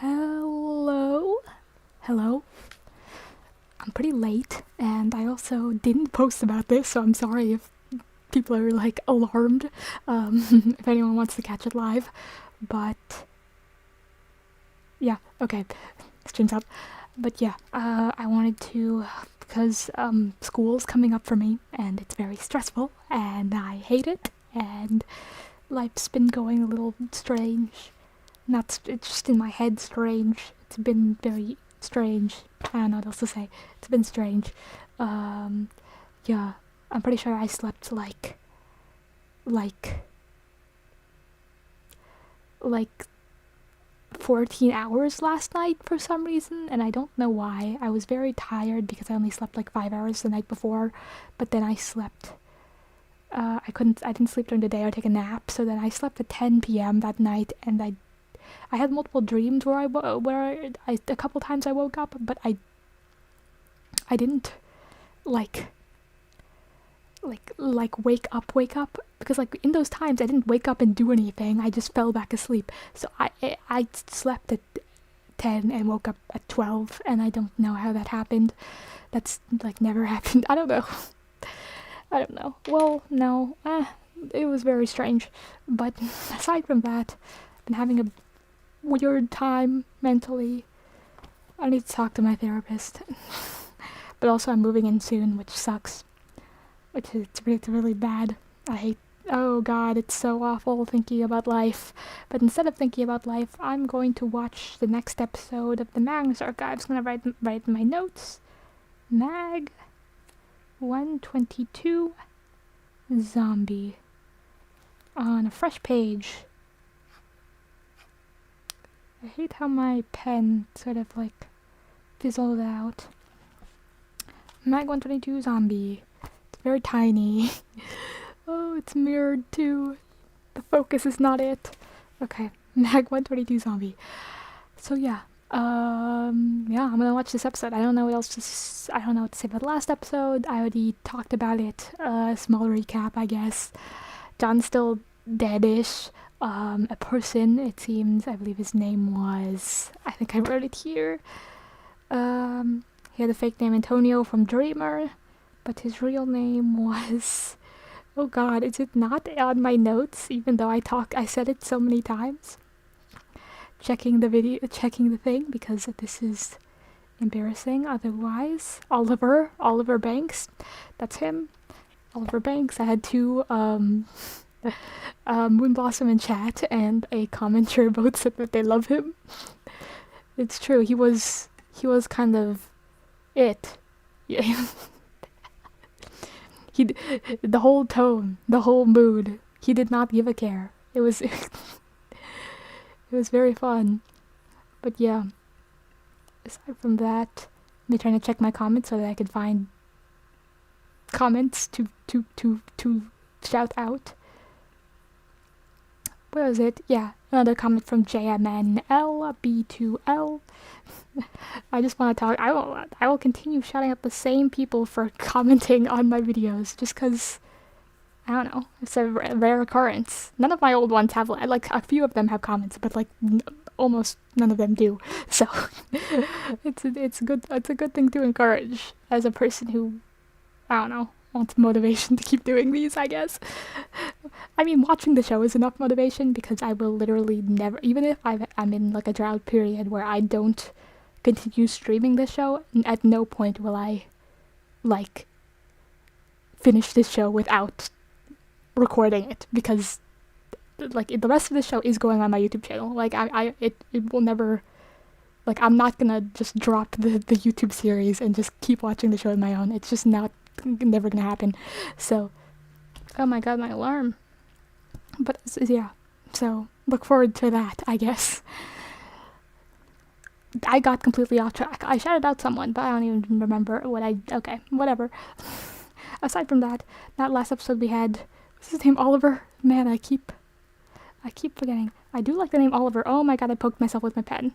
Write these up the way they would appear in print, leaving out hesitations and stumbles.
Hello? Hello? I'm pretty late, and I also didn't post about this, so I'm sorry if people are, like, alarmed, if anyone wants to catch it live, but, yeah, okay, stream's up, but yeah, I wanted to, because, school's coming up for me, and it's very stressful, and I hate it, and life's been going a little strange. It's just in my head strange. It's been very strange. I don't know what else to say. It's been strange. Yeah, I'm pretty sure I slept like 14 hours last night for some reason, and I don't know why. I was very tired because I only slept like 5 hours the night before, but then I slept. I didn't sleep during the day or take a nap, so then I slept at 10 p.m. that night, and I had multiple dreams where a couple times I woke up, but I didn't like wake up, because like in those times I didn't wake up and do anything. I just fell back asleep. So I slept at 10 and woke up at 12, and I don't know how that happened. That's like never happened. I don't know. Well, no, it was very strange. But aside from that, I've been having a weird time mentally. I need to talk to my therapist. But also I'm moving in soon, which sucks. It's really bad. Oh god, it's so awful thinking about life. But instead of thinking about life, I'm going to watch the next episode of the Magnus Archives. I'm gonna write in my notes. Mag 122 Zombie on a fresh page. I hate how my pen sort of like fizzled out. Mag 122 Zombie. It's very tiny. Oh, it's mirrored too. The focus is not it. Okay, Mag 122 Zombie. So yeah. Yeah, I'm gonna watch this episode. I don't know what to say about the last episode. I already talked about it. Small recap, I guess. John's still deadish. A person, it seems, I believe his name was, I think I wrote it here. He had a fake name Antonio from Dreamer, but his real name was, oh god, is it not on my notes, even though I said it so many times? Checking the thing, because this is embarrassing otherwise. Oliver Banks, that's him. Oliver Banks. I had two, Moonblossom in chat, and a commenter both said that they love him. It's true, he was kind of it. Yeah. The whole tone, the whole mood, he did not give a care. It was it was very fun. But yeah, aside from that, I'm trying to check my comments so that I can find comments to shout out. Where is it? Yeah, another comment from JMNLB2L. I just want to talk. I will continue shouting out the same people for commenting on my videos, just because, I don't know, it's a rare occurrence. None of my old ones have, like, a few of them have comments, but like almost none of them do. So it's a good thing to encourage as a person who, I don't know, wants motivation to keep doing these, I guess. I mean, watching the show is enough motivation, because I will literally never, even if I'm in like a drought period where I don't continue streaming the show, at no point will I like finish this show without recording it, because like the rest of the show is going on my YouTube channel. Like it will never, like, I'm not gonna just drop the YouTube series and just keep watching the show on my own. It's just never gonna happen. So, oh my god, my alarm. But yeah, so look forward to that, I guess. I got completely off track. I shouted out someone, but I don't even remember okay, whatever. Aside from that last episode we had, what's his name, Oliver? Man, I keep forgetting. I do like the name Oliver. Oh my god, I poked myself with my pen.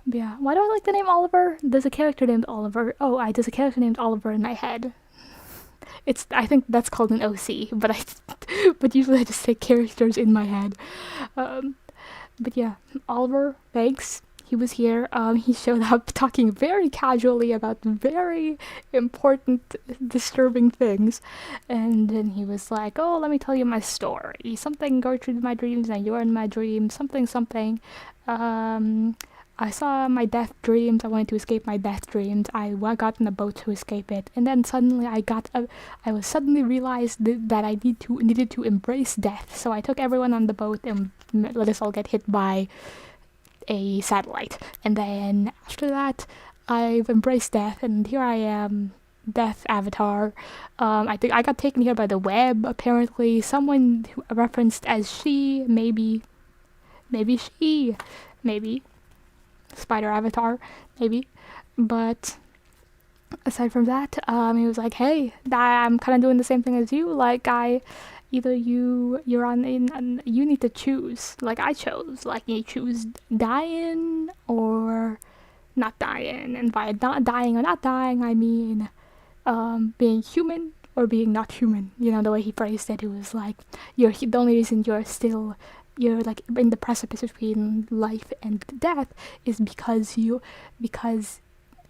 Yeah, why do I like the name Oliver? There's a character named Oliver. There's a character named Oliver in my head. I think that's called an OC, but usually I just say characters in my head. But yeah, Oliver, thanks. He was here. He showed up talking very casually about very important, disturbing things. And then he was like, oh, let me tell you my story. Something go through my dreams and you're in my dreams. Something, something. I saw my death dreams. I wanted to escape my death dreams. I got in a boat to escape it. And then suddenly I was suddenly realized that I needed to embrace death. So I took everyone on the boat and let us all get hit by a satellite. And then after that, I've embraced death, and here I am, death avatar. I think I got taken here by the web, apparently. Someone referenced as she, maybe she, maybe. Spider avatar, maybe. But aside from that, he was like, hey, I'm kind of doing the same thing as you. Like, either you're on in you need to choose, like I chose, like you choose dying or not dying. And by not dying or not dying, I mean being human or being not human. You know, the way he phrased it, it was like the only reason you're like in the precipice between life and death is because you're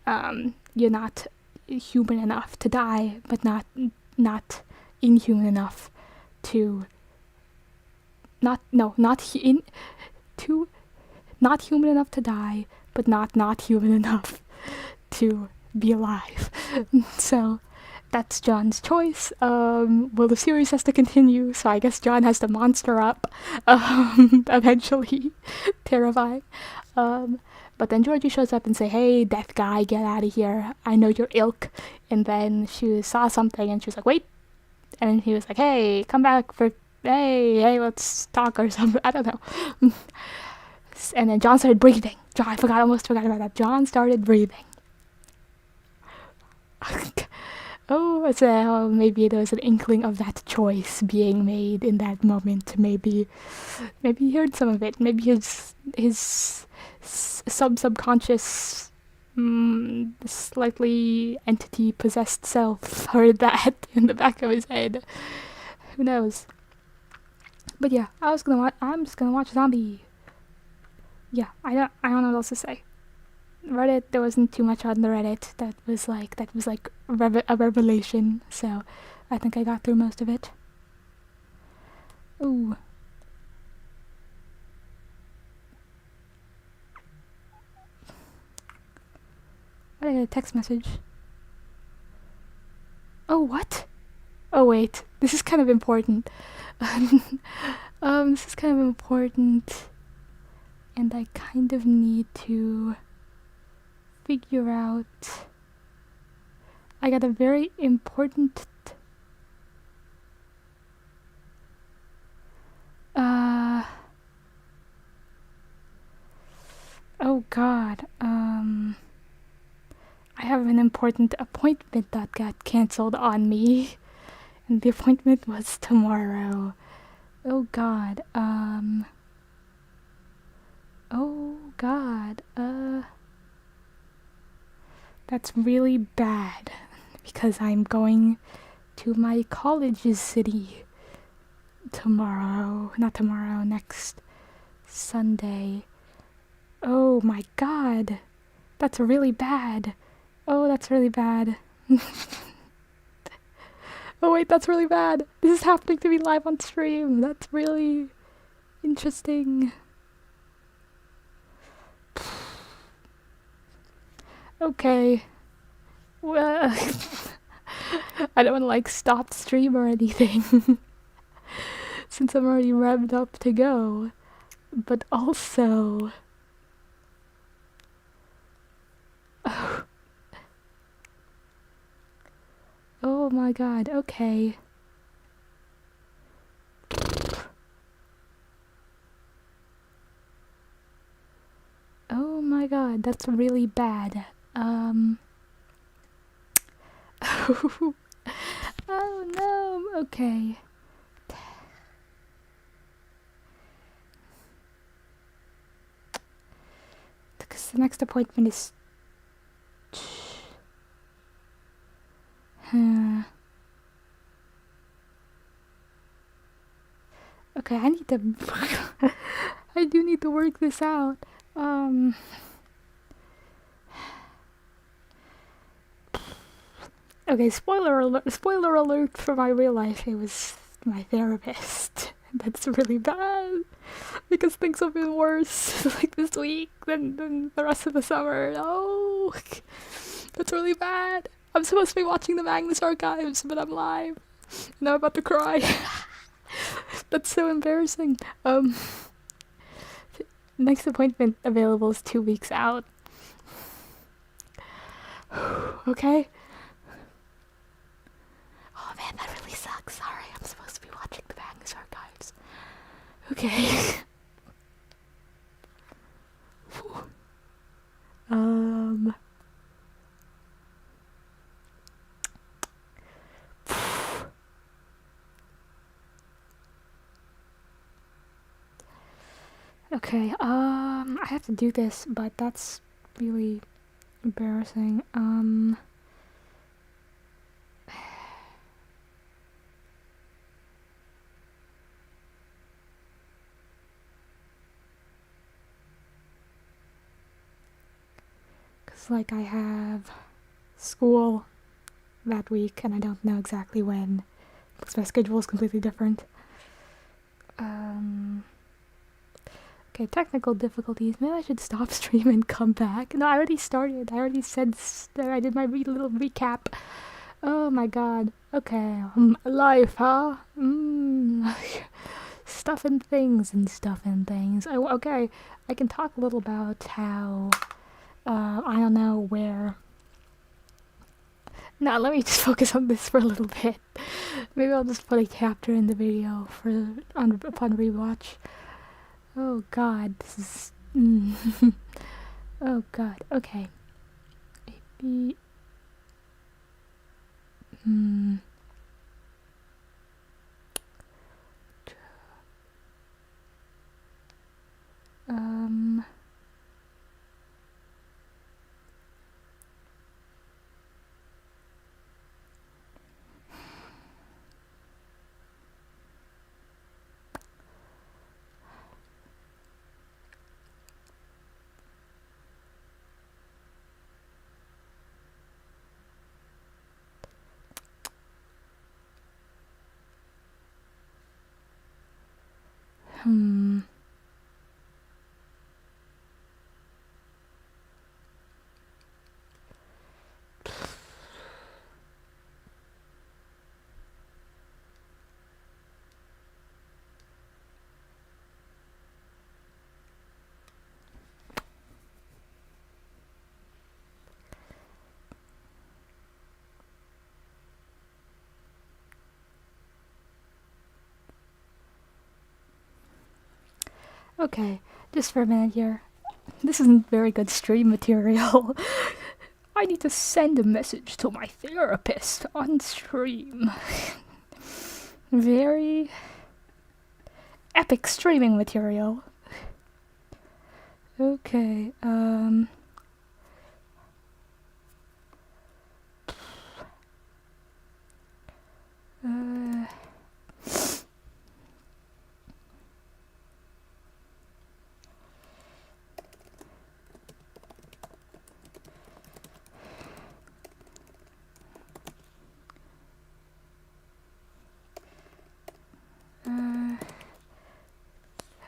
not human enough to die, but not inhuman enough to not human enough to die, but not human enough to be alive. So that's John's choice. Well, the series has to continue, so I guess John has to monster up eventually. Terrifying. But then Georgie shows up and say, hey, death guy, get out of here. I know your ilk. And then she saw something and she was like, wait. And he was like, hey, come back for, hey, let's talk or something. I don't know. And then John started breathing. I almost forgot about that. John started breathing. Oh, so maybe there was an inkling of that choice being made in that moment. Maybe he heard some of it. Maybe his subconscious, slightly entity possessed self heard that in the back of his head. Who knows? But yeah, I'm just gonna watch Zombie. Yeah, I don't know what else to say. Reddit, there wasn't too much on the Reddit that was like a revelation, so I think I got through most of it. Ooh. I got a text message. Oh, what? Oh, wait. This is kind of important. This is kind of important, and I kind of need to figure out. I got a very important oh god, I have an important appointment that got cancelled on me, and the appointment was tomorrow. Oh god, oh god, that's really bad, because I'm going to my college's city next Sunday. Oh my god, that's really bad. Oh, that's really bad. Oh wait, that's really bad. This is happening to me live on stream. That's really interesting. Okay. Well, I don't want to stop stream or anything since I'm already revved up to go. But also, oh my god, okay. Oh my god, that's really bad. Oh no, okay. Because the next appointment is... Okay, I need to... I do need to work this out. Okay, spoiler alert for my real life. It was my therapist. That's really bad because things have been worse like this week than the rest of the summer. No, that's really bad. I'm supposed to be watching the Magnus Archives, but I'm live and I'm about to cry. That's so embarrassing. Next appointment available is 2 weeks out. Okay. Oh man, that really sucks. Sorry, I'm supposed to be watching the Magnus Archives. Okay. Okay, I have to do this, but that's really embarrassing. Cause like I have school that week and I don't know exactly when, because my schedule is completely different. Okay, technical difficulties. Maybe I should stop stream and come back. No, I already started. I already said I did my little recap. Oh my god. Okay, life, huh? Stuff and things and stuff and things. Oh, okay. I can talk a little about how, I don't know where. No, let me just focus on this for a little bit. Maybe I'll just put a capture in the video upon rewatch. Oh god, this is... Oh god, okay. Maybe... Okay, just for a minute here. This isn't very good stream material. I need to send a message to my therapist on stream. Very epic streaming material. Okay,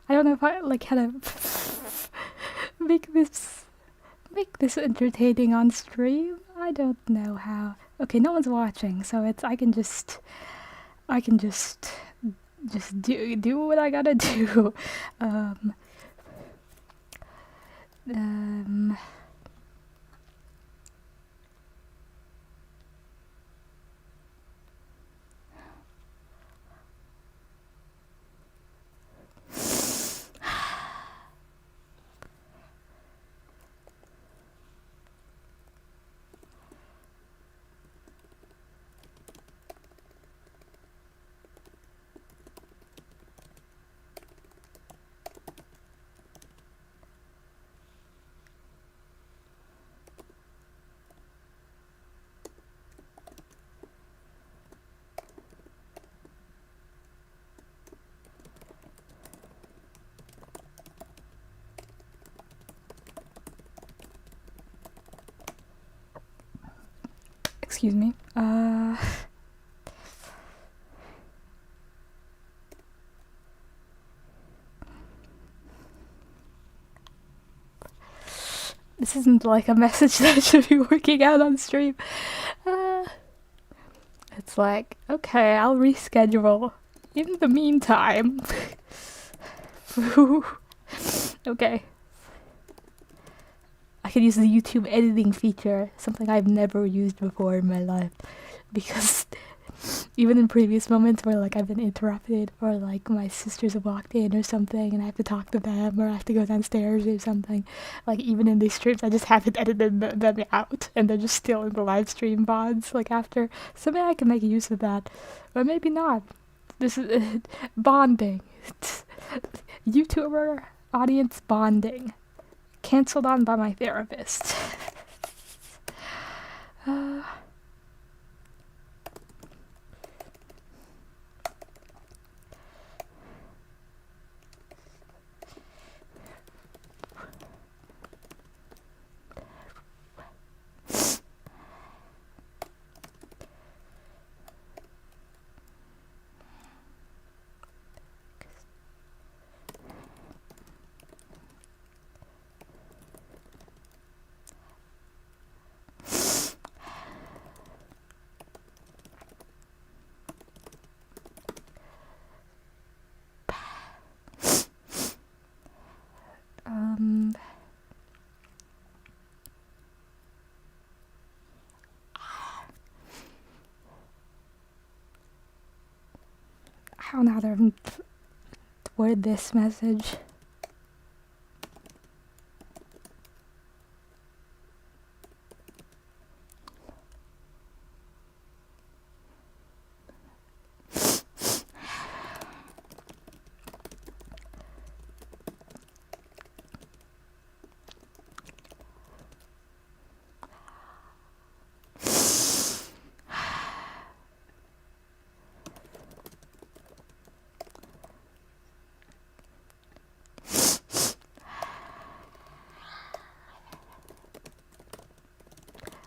I don't know if I like how to make this entertaining on stream. I don't know how. Okay, no one's watching, so it's I can just do what I gotta do. Excuse me. This isn't like a message that should be working out on stream. It's like, okay, I'll reschedule. In the meantime. Okay. I could use the YouTube editing feature, something I've never used before in my life. Because even in previous moments where like I've been interrupted or like my sisters have walked in or something and I have to talk to them or I have to go downstairs or something, like even in these streams I just haven't edited them out and they're just still in the live stream VODs like after. So maybe I can make use of that, or maybe not. This is bonding. YouTuber audience bonding. Cancelled on by my therapist. I don't know how to word this message.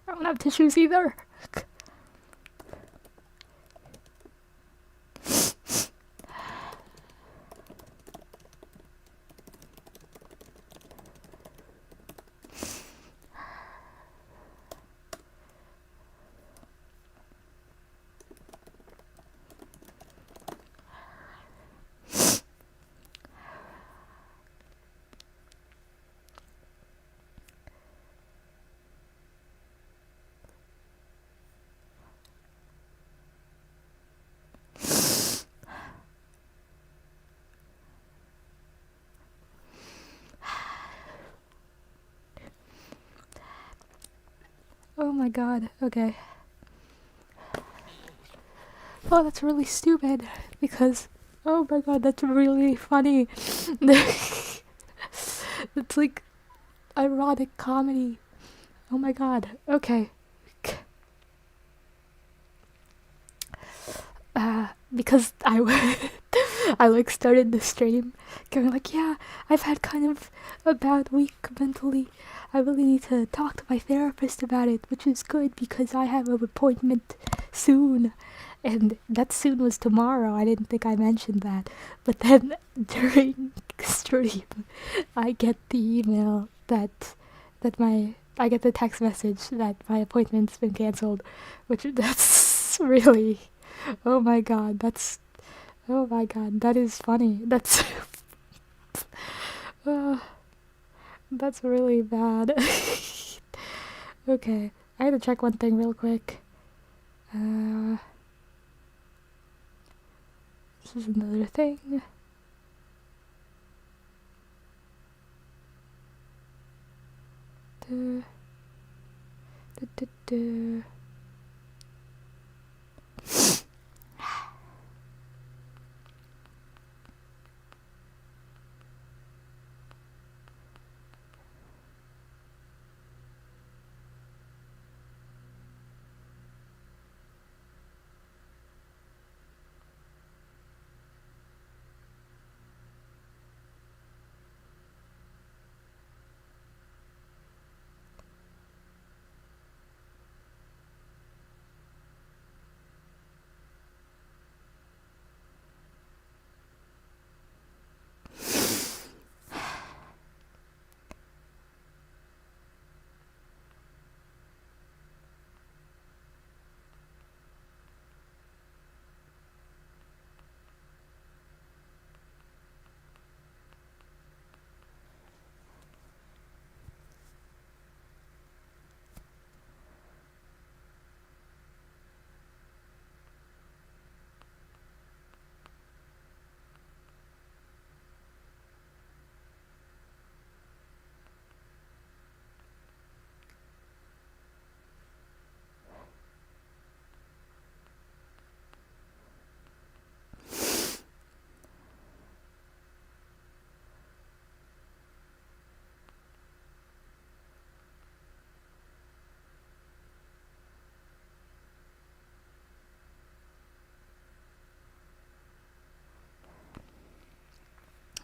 I don't have tissues either. Oh my god, okay. Oh, that's really stupid, because, oh my god, that's really funny. It's like ironic comedy. Oh my god, okay. Because I like started the stream going like, yeah, I've had kind of a bad week mentally. I really need to talk to my therapist about it, which is good because I have an appointment soon. And that soon was tomorrow. I didn't think I mentioned that. But then during stream, I get the email I get the text message that my appointment's been cancelled, which that's really, oh my god, that is funny. That's really bad. Okay, I had to check one thing real quick. This is another thing.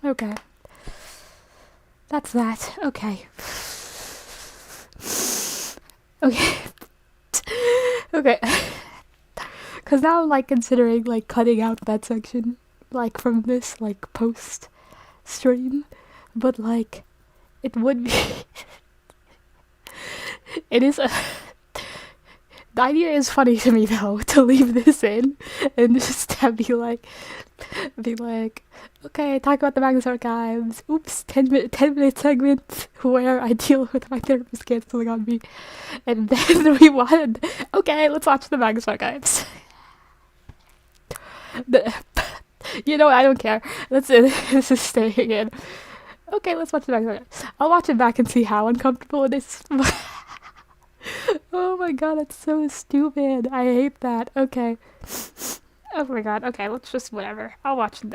Okay. That's that. Okay. Okay. Okay. Because now I'm like considering like cutting out that section like from this like post stream, but like it would be it is a the idea is funny to me though, to leave this in and just to be like okay, talk about the Magnus Archives. Oops, 10-minute segment where I deal with my therapist canceling on me, and then we wanted okay, let's watch the Magnus Archives. You know what, I don't care. This is staying in. Okay, let's watch the Magnus Archives. I'll watch it back and see how uncomfortable it is. Oh my god, that's so stupid. I hate that. Okay. Oh my god. Okay, let's just whatever. I'll watch the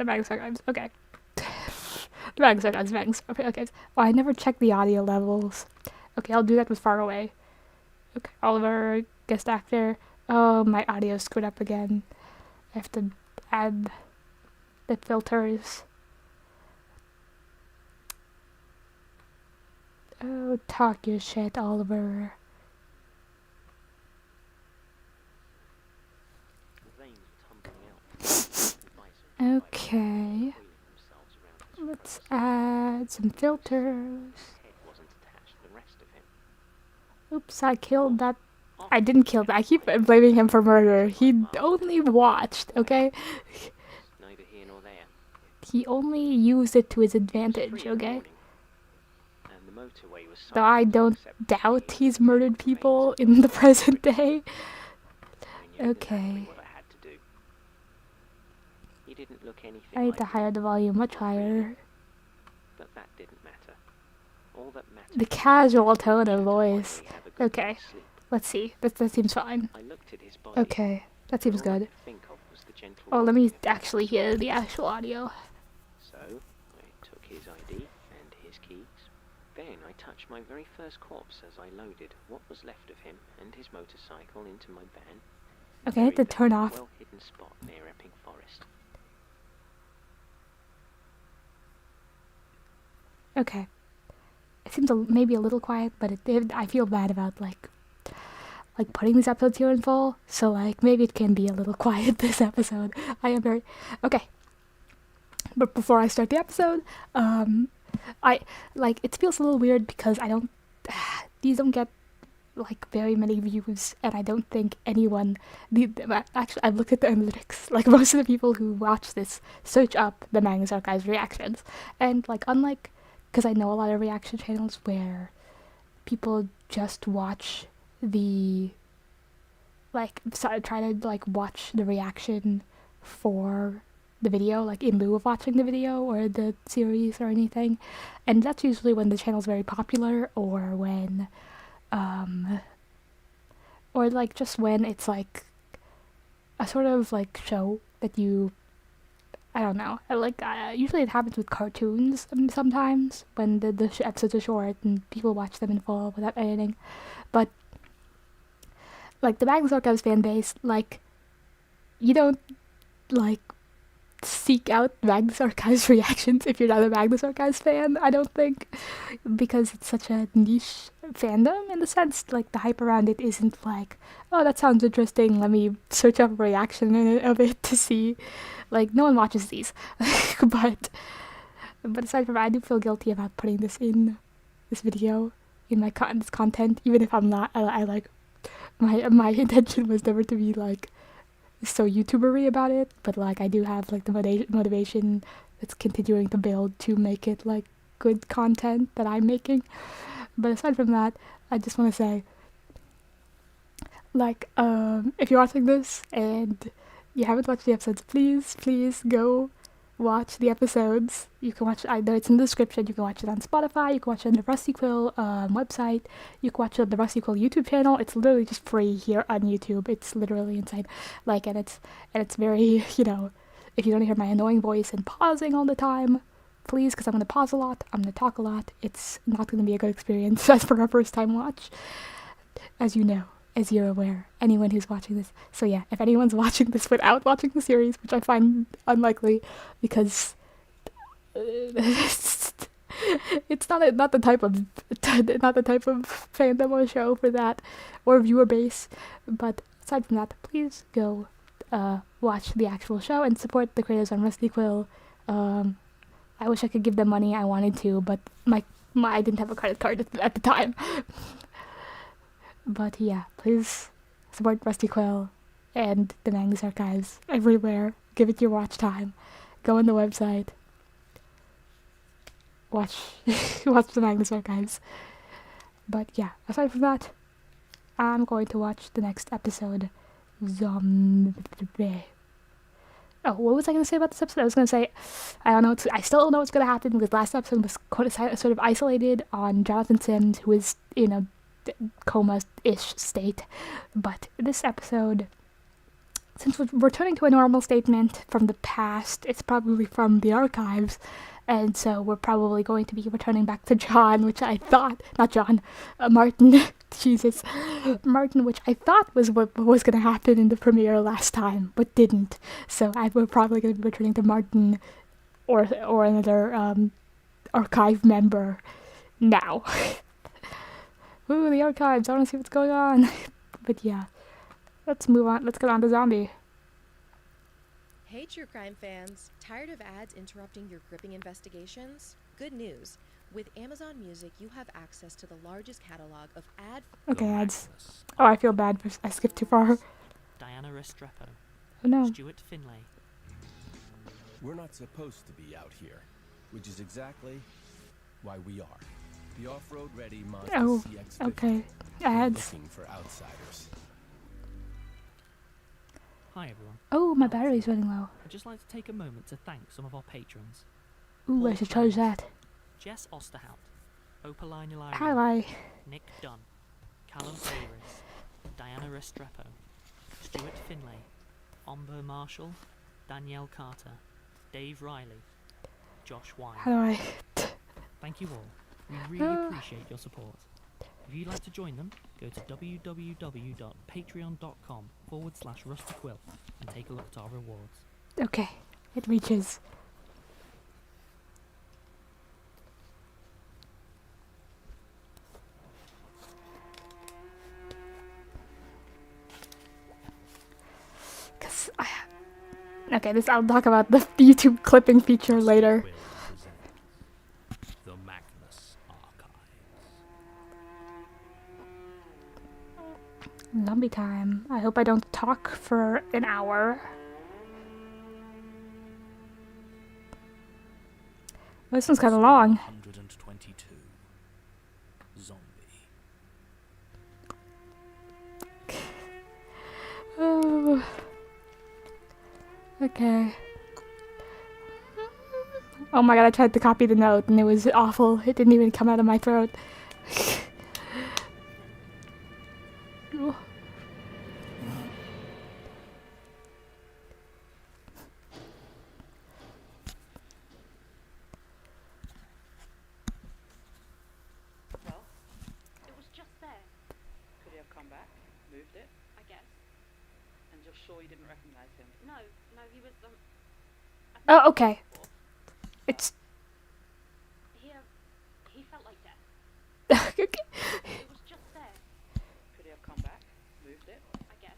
Magnus Archives. Okay. The Magnus Archives. Okay. Oh, I never checked the audio levels. Okay, I'll do that with Far Away. Okay, Oliver, guest actor. Oh, my audio screwed up again. I have to add the filters. Oh, talk your shit, Oliver. Okay. Let's add some filters. Oops, I killed that. I didn't kill that. I keep blaming him for murder. He only watched, okay? He only used it to his advantage, okay? Though I don't doubt he's murdered people in the present day. Okay. I need to higher the volume much higher. The casual tone of voice. Okay. Let's see. That seems fine. Okay. That seems good. Oh, let me actually hear the actual audio. So, I took his ID and his keys. Then I touched my very first corpse as I loaded what was left of him and his motorcycle into my van. Okay, I have to turn off. Well-hidden spot near Epping Forest. Okay. It seems maybe a little quiet, but I feel bad about like putting these episodes here in full, so like maybe it can be a little quiet this episode. I am very okay. But before I start the episode, I like it feels a little weird because these don't get like very many views, and I don't think anyone actually I've looked at the analytics. Like most of the people who watch this search up the Magnus Archives reactions, and like unlike because I know a lot of reaction channels where people just watch the try to like watch the reaction for the video, like in lieu of watching the video or the series or anything, and that's usually when the channel's very popular or when or like just when it's like a sort of like show that you I don't know. Usually it happens with cartoons sometimes when the episodes are short and people watch them in full without editing. But like the Magnus Archives fan base, like you don't like seek out Magnus Archives reactions if you're not a Magnus Archives fan, I don't think, because it's such a niche fandom in the sense like the hype around it isn't like, oh, that sounds interesting, let me search up a reaction of it to see. Like no one watches these. but aside from that, I do feel guilty about putting this in this video in my this content, even if I'm not. I like my intention was never to be like so YouTubery about it, but like I do have like the motivation that's continuing to build to make it like good content that I'm making. But aside from that, I just want to say, like, if you're watching this and you haven't watched the episodes, please go watch the episodes. You can watch either it's in the description. You can watch it on Spotify. You can watch it on the Rusty Quill website. You can watch it on the Rusty Quill YouTube channel. It's literally just free here on YouTube. It's literally insane. Like, and it's very, you know, if you don't hear my annoying voice and pausing all the time, please, because I'm gonna pause a lot. I'm gonna talk a lot. It's not gonna be a good experience as for our first time watch, as you know. As you're aware, anyone who's watching this. So yeah, if anyone's watching this without watching the series, which I find unlikely, because It's not the type of not the type of fandom or show for that, or viewer base. But aside from that, please go watch the actual show and support the creators on Rusty Quill. I wish I could give them money. I wanted to, but my I didn't have a credit card at the time. But yeah, please support Rusty Quill and the Magnus Archives everywhere. Give it your watch time. Go on the website. Watch watch the Magnus Archives. But yeah, aside from that, I'm going to watch the next episode. Zombie. Oh, what was I going to say about this episode? I was going to say, I don't know. I still don't know what's going to happen because last episode was sort of isolated on Jonathan Sims, who is in a coma-ish state. But this episode, since we're returning to a normal statement from the past, it's probably from the archives. And so we're probably going to be returning back to John, which I thought, not John, Martin, Jesus, Martin, which I thought was what was going to happen in the premiere last time, but didn't. So we're probably going to be returning to Martin or another archive member now. Ooh, the archives, I want to see what's going on. But yeah, let's move on, let's get on to Zombie. Hey true crime fans, tired of ads interrupting your gripping investigations? Good news. With Amazon Music, you have access to the largest catalog of Okay, ads. Oh, I feel bad. I skipped too far. Diana Restrepo. Oh no. Stuart Finlay. We're not supposed to be out here, which is exactly why we are. The off-road ready Mazda Oh, CX-50. okay. Ads. Looking for outsiders. Hi everyone. Oh, my battery's running low. I'd just like to take a moment to thank some of our patrons. Ooh, I should charge that. Jess Osterhout, Opaline Ilaria, Hi. Nick Dunn, Callum Ayres, Diana Restrepo, Stuart Finlay, Omber Marshall, Danielle Carter, Dave Riley, Josh Wine. How do I? Thank you all. We really appreciate your support. If you'd like to join them, go to www.patreon.com/RustyQuill and take a look at our rewards. Okay, it reaches. Okay, I'll talk about the YouTube clipping feature later. The Magnus Archives. Zombie time. I hope I don't talk for an hour. This one's kind of long. 122. Zombie. Oh. Okay. Oh my god, I tried to copy the note and it was awful. It didn't even come out of my throat. Well, it was just there. Could he have come back, moved it? I guess. And you're sure you didn't recognize him? No, he was, Oh, okay. It's... He felt like death. Okay. It was just there. Could he have come back, moved it? I guess.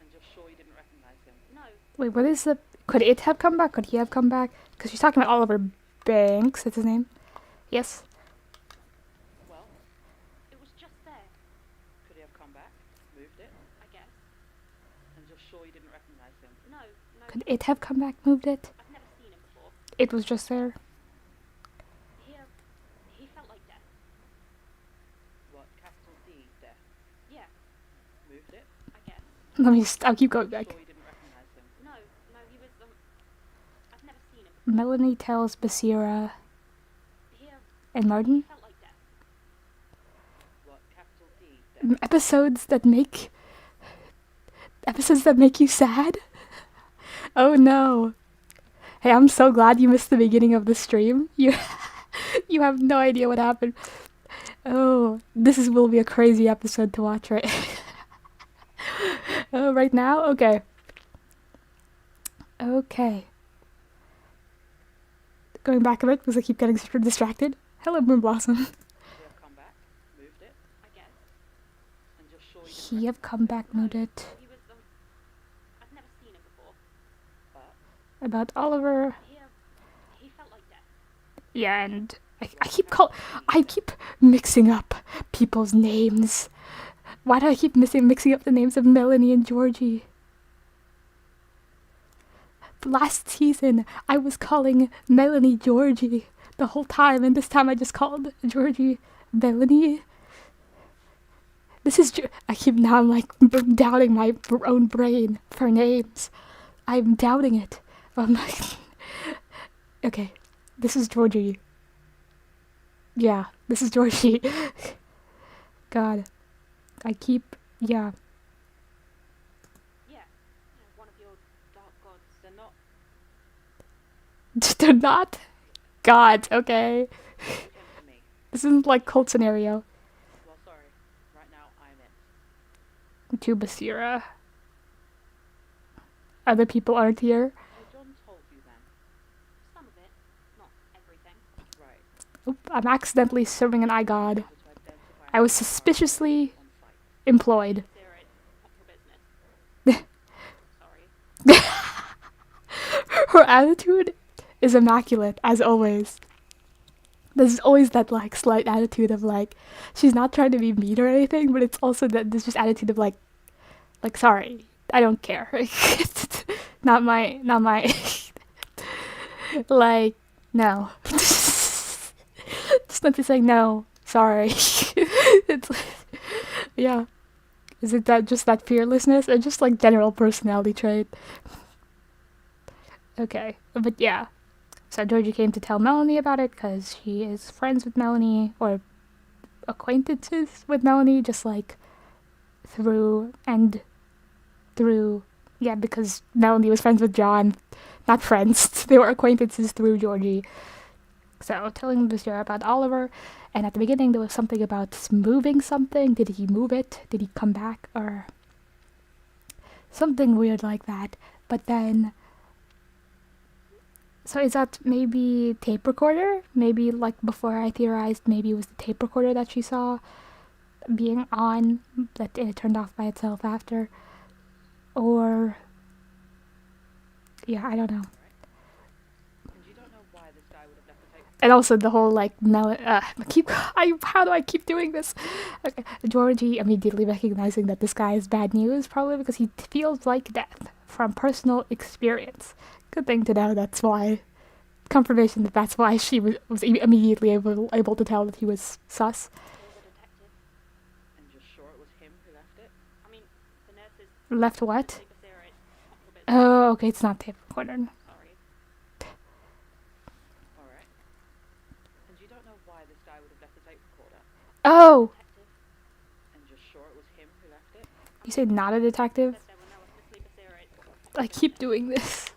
And you're sure you didn't recognize him? No. Wait, what is the... Could it have come back? Could he have come back? Because she's talking about Oliver Banks. That's his name. Yes. Well, it was just there. Could he have come back, moved it? I guess. And you're sure you didn't recognize him? No. Could it have come back, moved it? I've never seen him before. It was just there. He felt like death. What, capital D, death? Yeah. Moved it? I guess. Let me I'll keep going back. Sure you didn't recognize him? No, he was, I've never seen him before. Melanie tells Basira He and Martin. felt like death. What, capital D, death? Episodes that make you sad? Oh no. Hey, I'm so glad you missed the beginning of the stream. You have no idea what happened. Oh, will be a crazy episode to watch, right? Oh, right now? Okay. Okay. going back a bit because I keep getting super distracted. Hello, Moon Blossom. Could he have come back, moved it, I guess, and just sure you didn't He have come back, moved it. He was, I've never seen him before. But About Oliver. he felt like death. Yeah, and I keep mixing up people's names. Why do I keep mixing up the names of Melanie and Georgie? Last season, I was calling Melanie Georgie the whole time, and this time I just called Georgie Melanie. This is I'm like doubting my own brain for names. I'm doubting it. I'm like, okay, this is Georgie. Yeah, this is Georgie. God, yeah. Yeah, one of your dark gods. They're not. They're not gods, okay? They came to me. This isn't like cult scenario. Well, sorry. Right now, I'm it. To Basira. Other people aren't here. So John told you then. Some of it, not everything. Right. Oop, I'm accidentally serving an eye god. So to identify I was how suspiciously on site. employed. Sarah, not your business. Sorry. Her attitude is immaculate, as always. There's always that like slight attitude of like she's not trying to be mean or anything, but it's also that there's just attitude of like sorry, I don't care. not my like no. Just not to say no, sorry. It's yeah. Is it that just that fearlessness or just like general personality trait? Okay, but yeah. So Georgie came to tell Melanie about it because she is friends with Melanie or acquaintances with Melanie, just like through, yeah, because Melanie was friends with John, not friends. They were acquaintances through Georgie. So telling Monsieur about Oliver, and at the beginning there was something about moving something. Did he move it? Did he come back? Or something weird like that. But then, so is that maybe tape recorder? Maybe like before I theorized, maybe it was the tape recorder that she saw being on, that it turned off by itself after. Or, yeah, I don't know. And you don't know why this guy would have left the tape. And also the whole like how do I keep doing this? Okay. Georgie immediately recognizing that this guy is bad news, probably because he feels like death from personal experience. Good thing to know. That's why confirmation that that's why she was immediately able to tell that he was sus. Call the detective. And you're sure it was him who left it? I mean, the nurses. Left what? Sarah, it's not your business. Oh, okay, it's not tape recorder. Sorry. Alright. And you don't know why this guy would have left the tape recorder? Oh, Detective. And you're sure it was him who left it? you said not a detective? Said there were no one to sleep with Sarah. It's not your I keep doing this.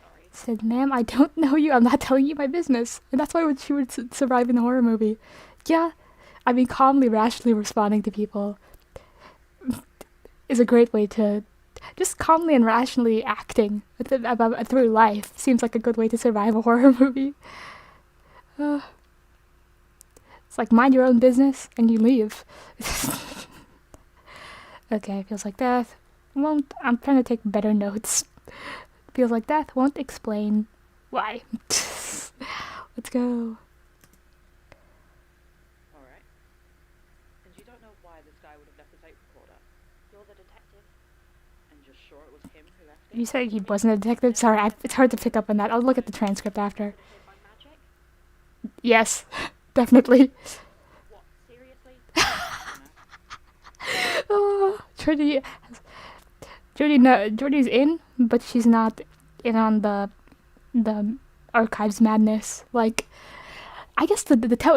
Sorry. Said, ma'am, I don't know you. I'm not telling you my business. And that's why she would survive in a horror movie. Yeah, I mean, calmly, rationally responding to people is a great way to just calmly and rationally acting through life. Seems like a good way to survive a horror movie. It's like mind your own business and you leave. Okay, feels like death. I'm trying to take better notes. Feels like death won't explain why. Let's go. Alright. And you don't know why this guy would have left the tape recorder? You're the detective. And you're sure it was him who left it? You said he wasn't a detective? Sorry, it's hard to pick up on that. I'll look at the transcript after. Hit by magic? Yes, definitely. What, seriously? Oh, Jordy's in, but she's not in on the archives madness. Like, I guess the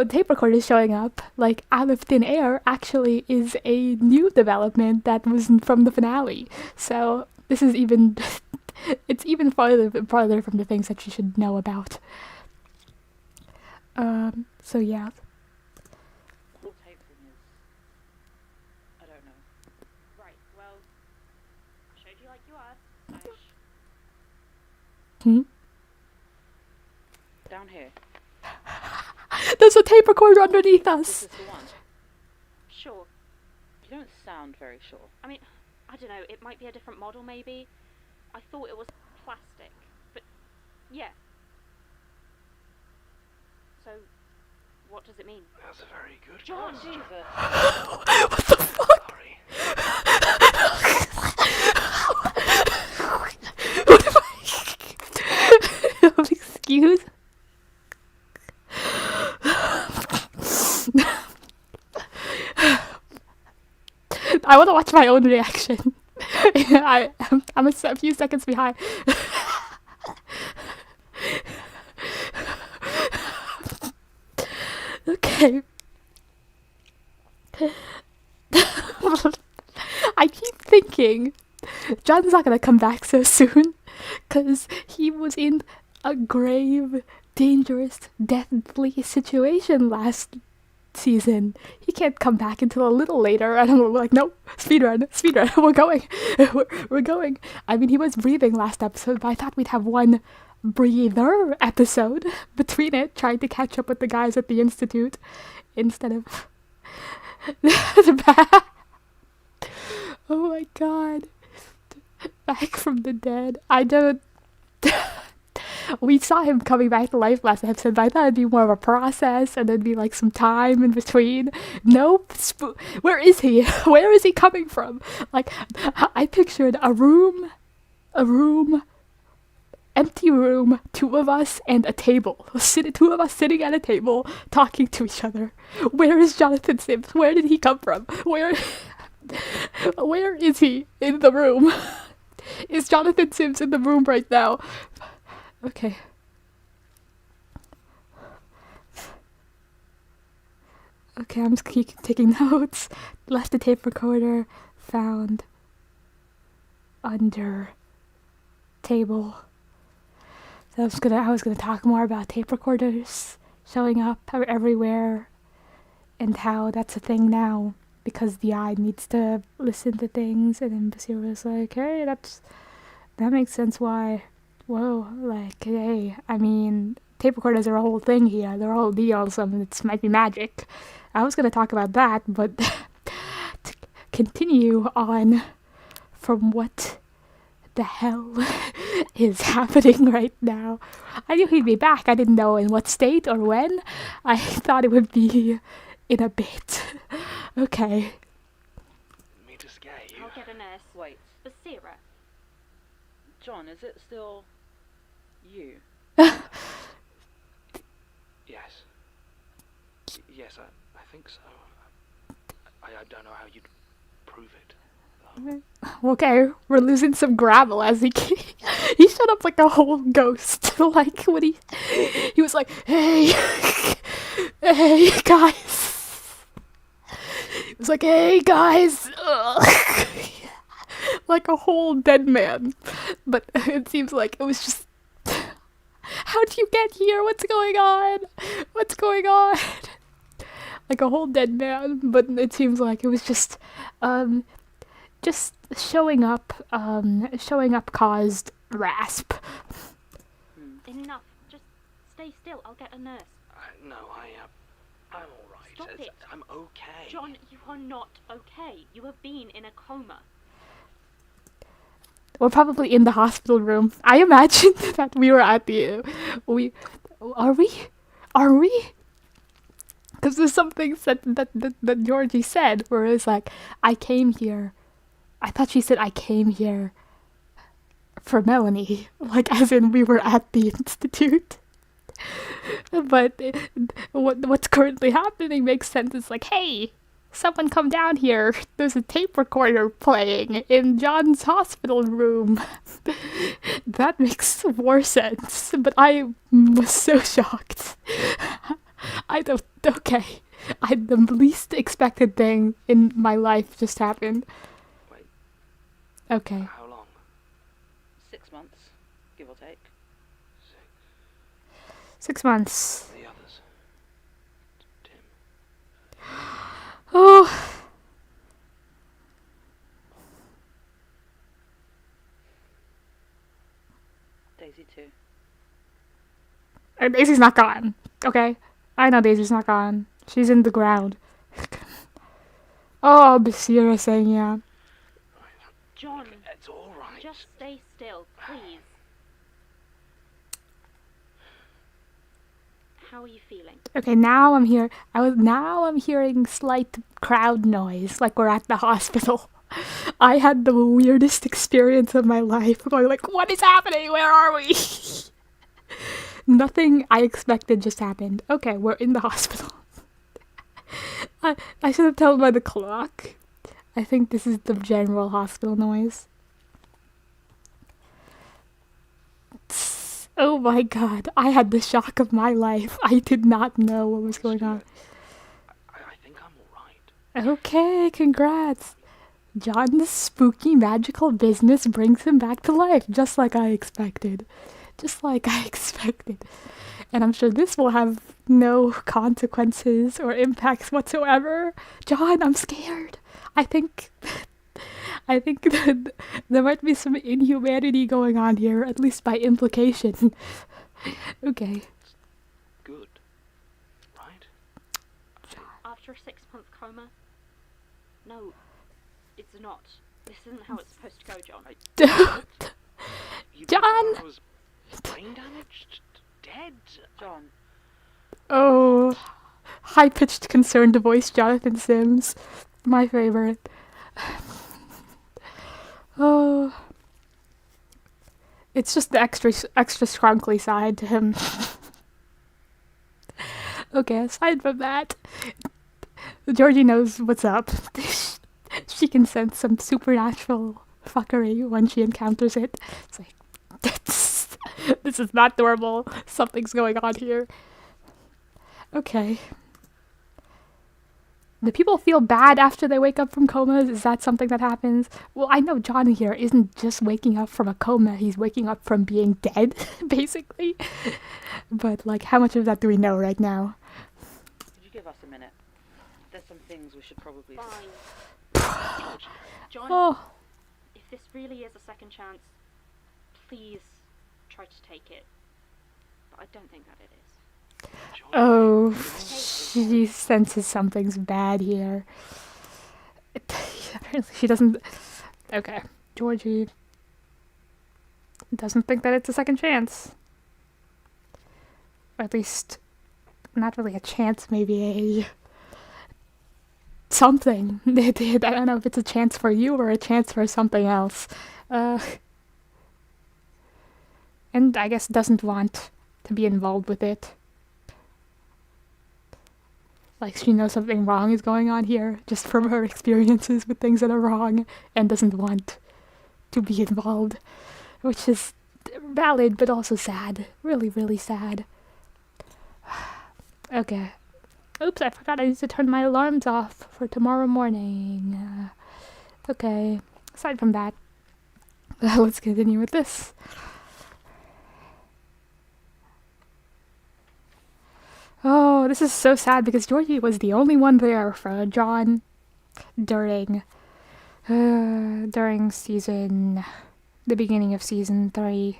tape recorder showing up like out of thin air actually is a new development that was from the finale. So this is even it's even farther from the things that you should know about. So yeah. Whole tape thing is... I don't know. Right, well... I showed you like you asked. Hmm? Down here. There's a tape recorder underneath This us. is the one. Sure. You don't sound very sure. I mean, I don't know, it might be a different model maybe. I thought it was plastic, but yeah. So, what does it mean? That's a very good John! question. Jesus. What the fuck? Sorry. What am I? Excuse? I want to watch my own reaction. I'm a few seconds behind. Okay. I keep thinking John's not gonna come back so soon, cause he was in a grave, dangerous, deathly situation last season. He can't come back until a little later, and I'm like, nope, speedrun, we're going, we're going. I mean, he was breathing last episode, but I thought we'd have one breather episode between it, trying to catch up with the guys at the Institute, instead of the back. Oh my god. Back from the dead. I don't... We saw him coming back to life last episode, but I thought it'd be more of a process and there'd be like some time in between. Nope. Where is he? Where is he coming from? Like, I pictured a room, empty room, two of us, and a table. Two of us sitting at a table, talking to each other. Where is Jonathan Sims? Where did he come from? Where is he in the room? Is Jonathan Sims in the room right now? Okay. Okay, I'm just taking notes. Left the tape recorder. Found. Under. Table. So I was gonna talk more about tape recorders showing up everywhere, and how that's a thing now because the eye needs to listen to things. And then Basira was like, "Hey, that makes sense. Why? Whoa, like, hey, I mean, tape recorders are a whole thing here. They're a whole deal. So it might be magic." I was gonna talk about that, but to continue on from what the hell is happening right now. I knew he'd be back. I didn't know in what state or when. I thought it would be in a bit. Okay. Me to scare you. I'll get a nurse. Wait. Basira. John, is it still you? Yes. Yes, I think so. I don't know how you'd prove it. Okay, we're losing some gravel as he shut up like a whole ghost. Like when he was like, "Hey, hey guys." He was like, "Hey guys." Like a whole dead man. But it seems like it was just, how'd you get here? What's going on? What's going on? Like a whole dead man, but it seems like it was just showing up caused rasp. Enough. Just stay still. I'll get a nurse. No, I'm alright. Stop it. I'm okay. John, you are not okay. You have been in a coma. We're probably in the hospital room. I imagined that we were at the... Are we? Because there's some things that Georgie said where it was like, I came here. I thought she said I came here for Melanie. Like, as in we were at the Institute. But what's currently happening makes sense. It's like, hey, someone come down here. There's a tape recorder playing in John's hospital room. That makes more sense. But I was so shocked. Okay. The least expected thing in my life just happened. Wait, Okay. how long? 6 months, give or take. 6 months. The others. Tim. Oh. Daisy too. Daisy's not gone. Okay? I know Daisy's not gone. She's in the ground. Oh, Basira saying yeah. John, It's all right. just stay still, please. How are you feeling? Okay, now I'm here. Now I'm hearing slight crowd noise, like we're at the hospital. I had the weirdest experience of my life. Going like, what is happening? Where are we? Nothing I expected just happened. Okay, we're in the hospital. I should have told by the clock. I think this is the general hospital noise. Oh my god, I had the shock of my life. I did not know what was going on. I think I'm alright. Okay, congrats. John's spooky magical business brings him back to life, just like I expected. Just like I expected. And I'm sure this will have no consequences or impacts whatsoever. John, I'm scared. I think that there might be some inhumanity going on here, at least by implication. Okay. Good. Right? After a 6-month coma? No, it's not. This isn't how it's supposed to go, John. John! I was brain damaged? Dead? John, Oh, high-pitched concerned voice Jonathan Sims. My favorite. Oh. It's just the extra scrunkly side to him. Okay, aside from that, Georgie knows what's up. She can sense some supernatural fuckery when she encounters it. It's like, this is not normal. Something's going on here. Okay. Do people feel bad after they wake up from comas? Is that something that happens? Well, I know John here isn't just waking up from a coma. He's waking up from being dead, basically. But, like, how much of that do we know right now? could you give us a minute? There's some things we should probably... Fine. John, Oh, if this really is a second chance, please try to take it. But I don't think that it is. oh, she senses something's bad here. Apparently she doesn't... Okay, Georgie doesn't think that it's a second chance. Or at least, not really a chance, maybe a... something. I don't know if it's a chance for you or a chance for something else. And I guess doesn't want to be involved with it. Like, she knows something wrong is going on here, just from her experiences with things that are wrong, and doesn't want to be involved. Which is valid, but also sad. Really, really sad. Okay. Oops, I forgot I need to turn my alarms off for tomorrow morning. Okay. Aside from that, let's continue with this. Oh, this is so sad because Georgie was the only one there for John during the beginning of season 3.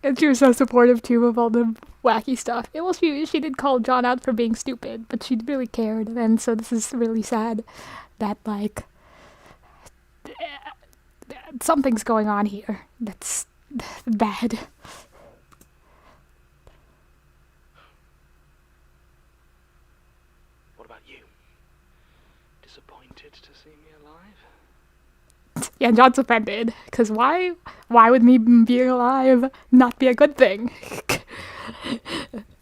And she was so supportive too of all the wacky stuff. Well, she did call John out for being stupid, but she really cared, and so this is really sad that, like, something's going on here that's bad. What about you? Disappointed to see me alive? Yeah, John's offended, because why would me being alive not be a good thing?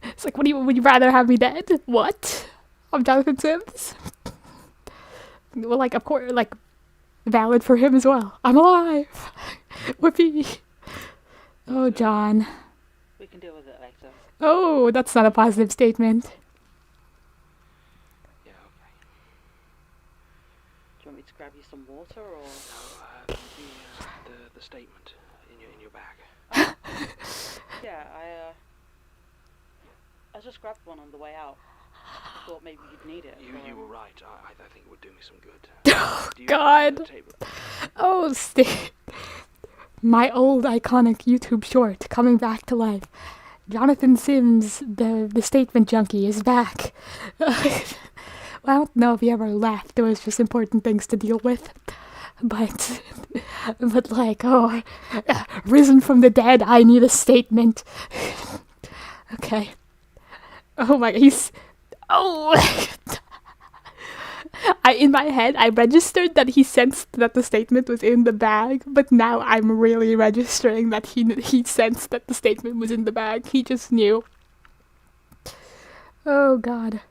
It's like, would you rather have me dead? What? I'm Jonathan Sims? Well, like, of course, like, valid for him as well. I'm alive! Whoopee! Oh, John. We can deal with it later. Oh, that's not a positive statement. Yeah, okay. Do you want me to grab you some water or... No, the statement in your bag. Yeah, I just grabbed one on the way out. I thought maybe you'd need it. You were right. I think it would do me some good. Oh, Do you God. have the table? Oh, my old iconic YouTube short coming back to life. Jonathan Sims, the statement junkie, is back. Well, I don't know if he ever left. There was just important things to deal with. But like, oh, risen from the dead, I need a statement. Okay. Oh my, in my head, I registered that he sensed that the statement was in the bag, but now I'm really registering that he sensed that the statement was in the bag. He just knew. Oh god.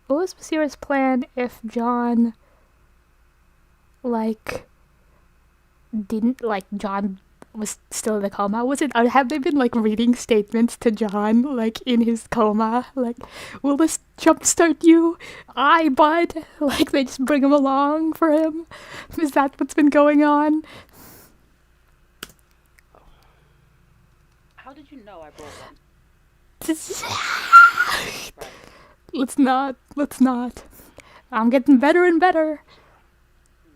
What was Basira's plan if John, like, John was still in a coma? Have they been, like, reading statements to John, like, in his coma? Like, will this jumpstart you? Aye, bud. Like, they just bring him along for him? Is that what's been going on? How did you know I brought one? Right. Let's not. I'm getting better and better.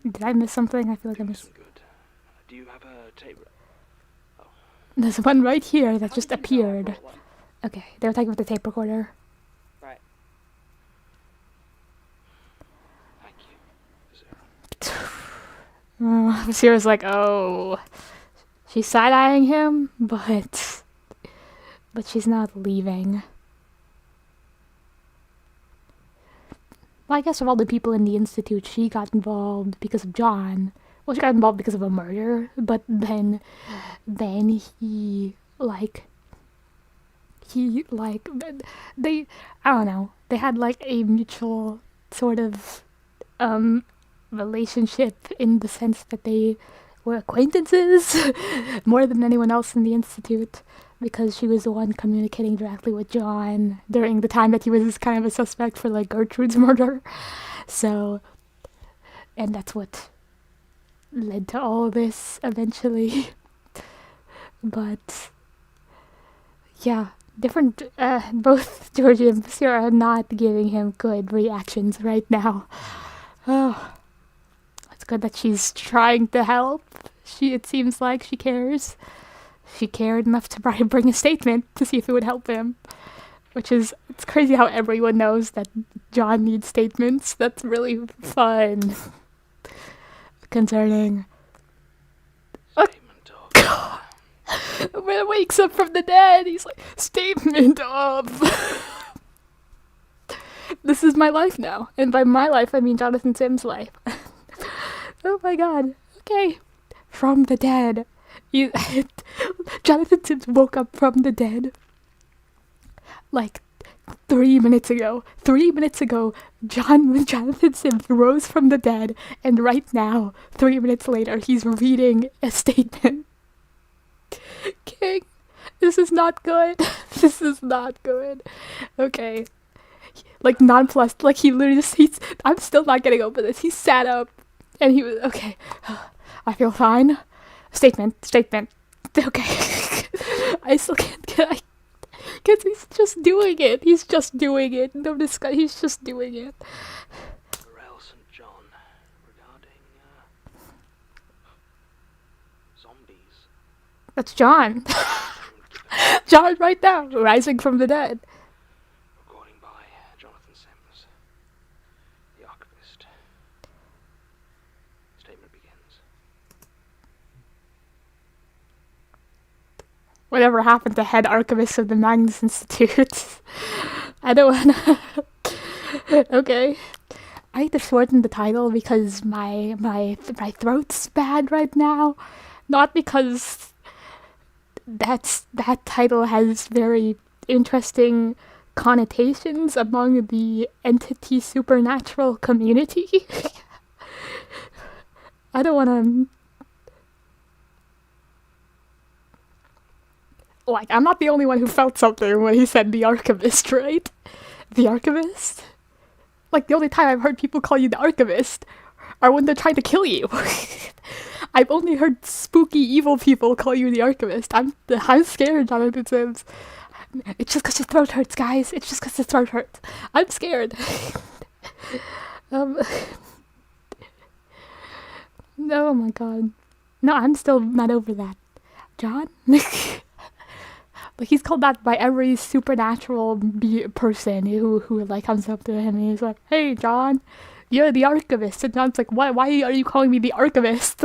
Did I miss something? I feel like I missed. Good. Do you have a tape? Oh. There's one right here that How just did you know I appeared. brought one? Okay, they were talking about the tape recorder. Right. Thank you, Zara. Sierra's like, oh. She's side-eyeing him, but she's not leaving. Well, I guess of all the people in the Institute, she got involved because of John. Well, she got involved because of a murder, but then he, they, I don't know, they had, like, a mutual sort of, relationship in the sense that they were acquaintances more than anyone else in the Institute, because she was the one communicating directly with John during the time that he was kind of a suspect for, like, Gertrude's murder. So, and that's what led to all this eventually. But yeah, both Georgie and Basira are not giving him good reactions right now. Oh, it's good that she's trying to help. It seems like she cares. She cared enough to bring a statement to see if it would help him. It's crazy how everyone knows that John needs statements. That's really fun. Concerning. Statement of. When it wakes up from the dead, he's like, statement of. This is my life now. And by my life, I mean Jonathan Sims' life. Oh my god. Okay. From the dead. Jonathan Sims woke up from the dead. Like 3 minutes ago. 3 minutes ago, Jonathan Sims rose from the dead, and right now, 3 minutes later, he's reading a statement. King, this is not good. This is not good. Okay. Like, nonplussed. Like, he literally just, I'm still not getting over this. He sat up, and he was, okay. I feel fine. Statement. Okay. I still can't get, because he's just doing it. He's just doing it. No discuss. He's just doing it. Morel St. John regarding zombies. That's John. John right now, rising from the dead. Recording by Jonathan Sims, the archivist. Statement begins. Whatever happened to head archivist of the Magnus Institute? I don't wanna. Okay. I need to shorten the title because my throat's bad right now. Not because that title has very interesting connotations among the entity supernatural community. I don't wanna. Like, I'm not the only one who felt something when he said the archivist, right? The archivist? Like, the only time I've heard people call you the archivist are when they're trying to kill you. I've only heard spooky, evil people call you the archivist. I'm scared, Jonathan Sims. It's just because your throat hurts, guys. It's just because your throat hurts. I'm scared. Oh my god. No, I'm still not over that. John? Like, he's called that by every supernatural person who like comes up to him and he's like, "Hey, John, you're the archivist." And John's like, why are you calling me the archivist?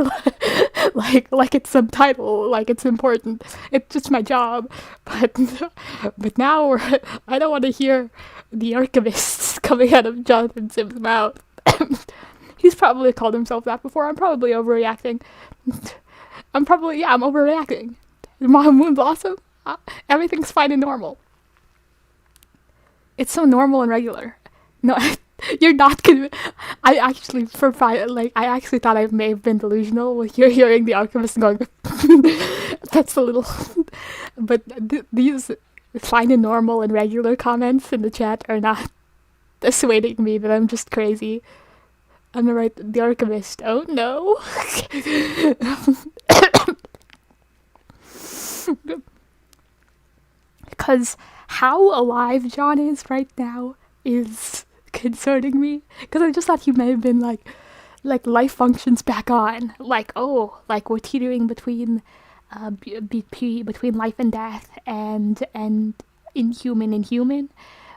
like it's some title, like it's important. It's just my job. But now I don't want to hear the archivist coming out of Jonathan Sim's mouth. He's probably called himself that before. I'm probably overreacting. I'm overreacting. Moon Blossom? Everything's fine and normal. It's so normal and regular. No, you're not I actually, I actually thought I may have been delusional with you hearing the archivist going, that's a little, but these fine and normal and regular comments in the chat are not dissuading me that I'm just crazy. I'm gonna write the archivist. Oh no. Because how alive John is right now is concerning me. Because I just thought he may have been like life functions back on. Like, oh, like we're teetering between between life and death and inhuman and human.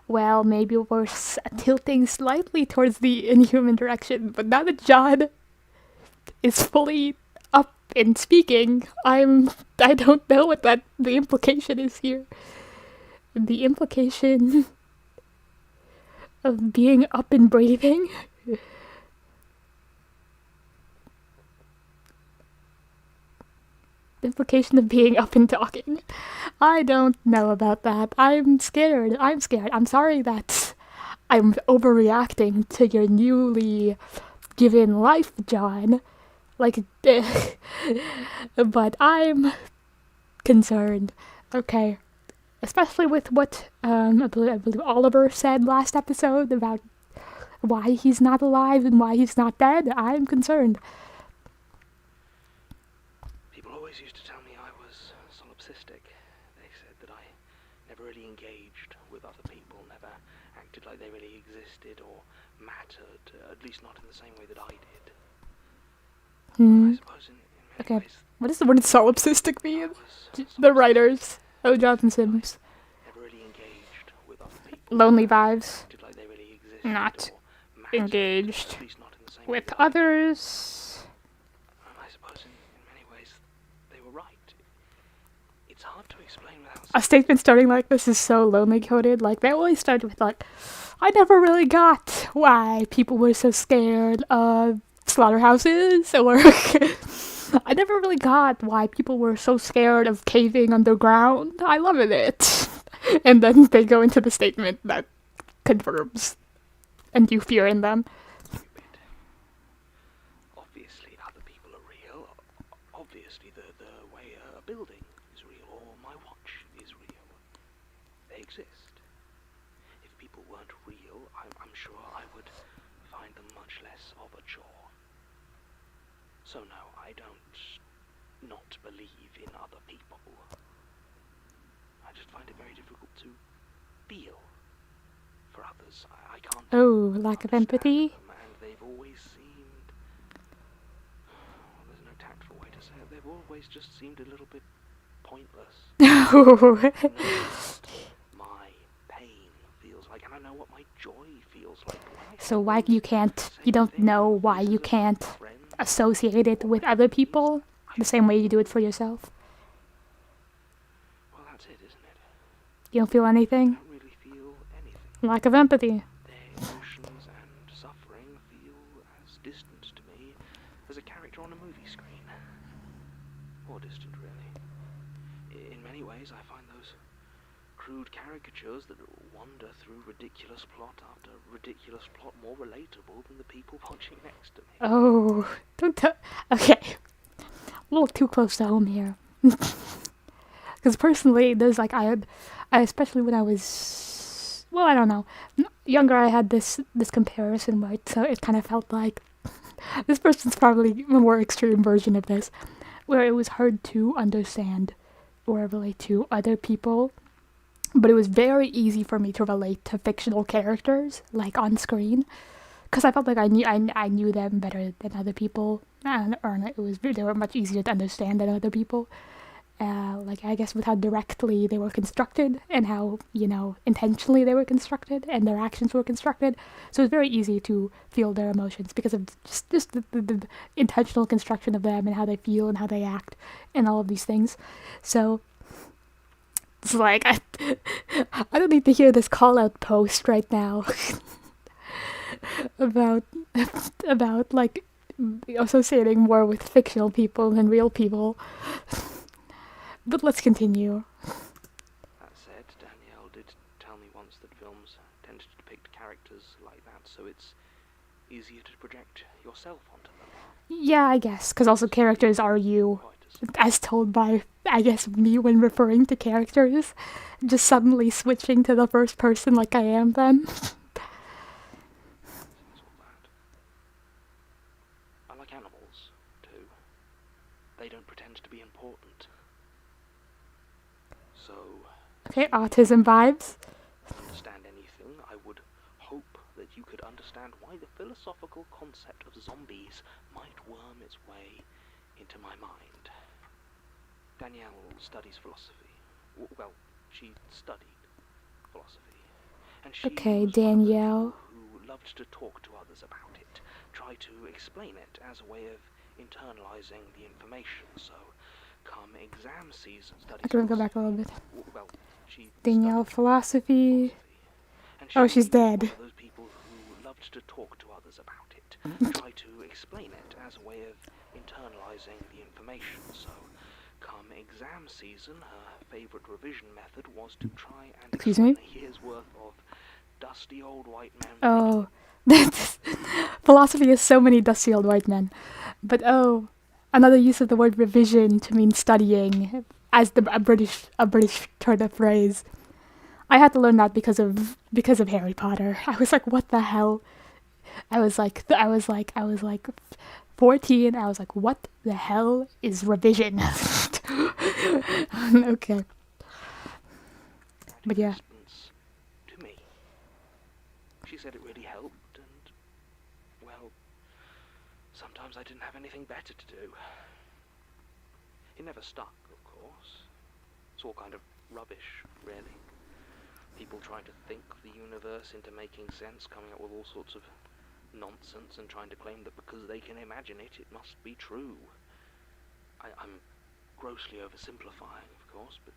Well, maybe we're tilting slightly towards the inhuman direction. But now that John is fully up and speaking, I don't know what the implication is here. The implication of being up and breathing. The implication of being up and talking. I don't know about that. I'm scared. I'm sorry that I'm overreacting to your newly given life, John. Like, but I'm concerned. Okay. Especially with what I believe Oliver said last episode about why he's not alive and why he's not dead. I'm concerned. People always used to tell me I was solipsistic. They said that I never really engaged with other people, never acted like they really existed or mattered, at least not in the same way that I did. I suppose in many ways, what does the word solipsistic mean? The writers. Oh, Jonathan Sims. Never really engaged with other people. Lonely vibes. Acted like they really existed Not or mattered, engaged at least not in the same way with that I did. others. And I suppose in many ways they were right. It's hard to explain without A statement starting like this is so lonely coded. Like, they always start with like, I never really got why people were so scared of slaughterhouses, or I never really got why people were so scared of caving underground. I love it. And then they go into the statement that confirms, and you fear in them. stupid. Obviously other people are real. Obviously the way a building is real or my watch is real. They exist. If people weren't real, I'm sure I would find them much less of a chore. So no, I don't not believe in other people. I just find it very difficult to feel for others. I can't. Oh, lack of empathy. Them, and they've always seemed. There's no tactful way to say it. They've always just seemed a little bit pointless. I know what my pain feels like, and I know what my joy feels like. So why you don't know why you can't associate it with other people the same way you do it for yourself? Well, that's it, isn't it? You don't feel anything? I don't really feel anything. Lack of empathy. Their emotions and suffering feel as distant to me as a character on a movie screen. More distant, really. In many ways, I find those crude caricatures that wander through ridiculous plot after ridiculous plot more relatable than the people watching next to me. Oh, don't tell. Okay. A little too close to home here. Because personally, there's like, I especially when I was, well, I don't know, younger, I had this comparison, right? So it kind of felt like, this person's probably a more extreme version of this, where it was hard to understand or relate to other people, but it was very easy for me to relate to fictional characters, like on screen, because I felt like I knew them better than other people they were much easier to understand than other people. Like I guess with how directly they were constructed and how, you know, intentionally they were constructed and their actions were constructed. So it's very easy to feel their emotions because of just the intentional construction of them and how they feel and how they act and all of these things. So it's like I don't need to hear this call out post right now about like associating more with fictional people than real people. But let's continue. That said, Danielle did tell me once that films tend to depict characters like that, so it's easier to project yourself onto them. Yeah, I guess, because also characters are you, Quite as as told by, I guess, me when referring to characters. Just suddenly switching to the first person like I am them. it's all that. I like animals, too. They don't pretend to be important. So, Okay, autism vibes. understand anything, I would hope that you could understand why the philosophical concept of zombies might worm its way into my mind. Danielle studies philosophy. Well, she studied philosophy. And she Okay, was one of the Danielle. people who loved to talk to others about it, try to explain it as a way of internalizing the information. So, come exam season, studies I can go back a little bit. well, she Danielle, studied philosophy. and Oh, she's was dead. one of those people who loved to talk to others about it, try to explain it as a way of internalizing the information. So, come exam season, her favorite revision method was to try and Excuse explain me? a year's worth of dusty old white men. Oh, that's philosophy is so many dusty old white men. But oh, another use of the word revision to mean studying, as a British turn of phrase. I had to learn that because of Harry Potter. I was like, what the hell? I was like 14. I was like, what the hell is revision? Okay, but yeah. Response to me. She said it really helped, and well, sometimes I didn't have anything better to do. It never stuck, of course. It's all kind of rubbish, really. People trying to think the universe into making sense, coming up with all sorts of nonsense and trying to claim that because they can imagine it, it must be true. I'm grossly oversimplifying, of course, but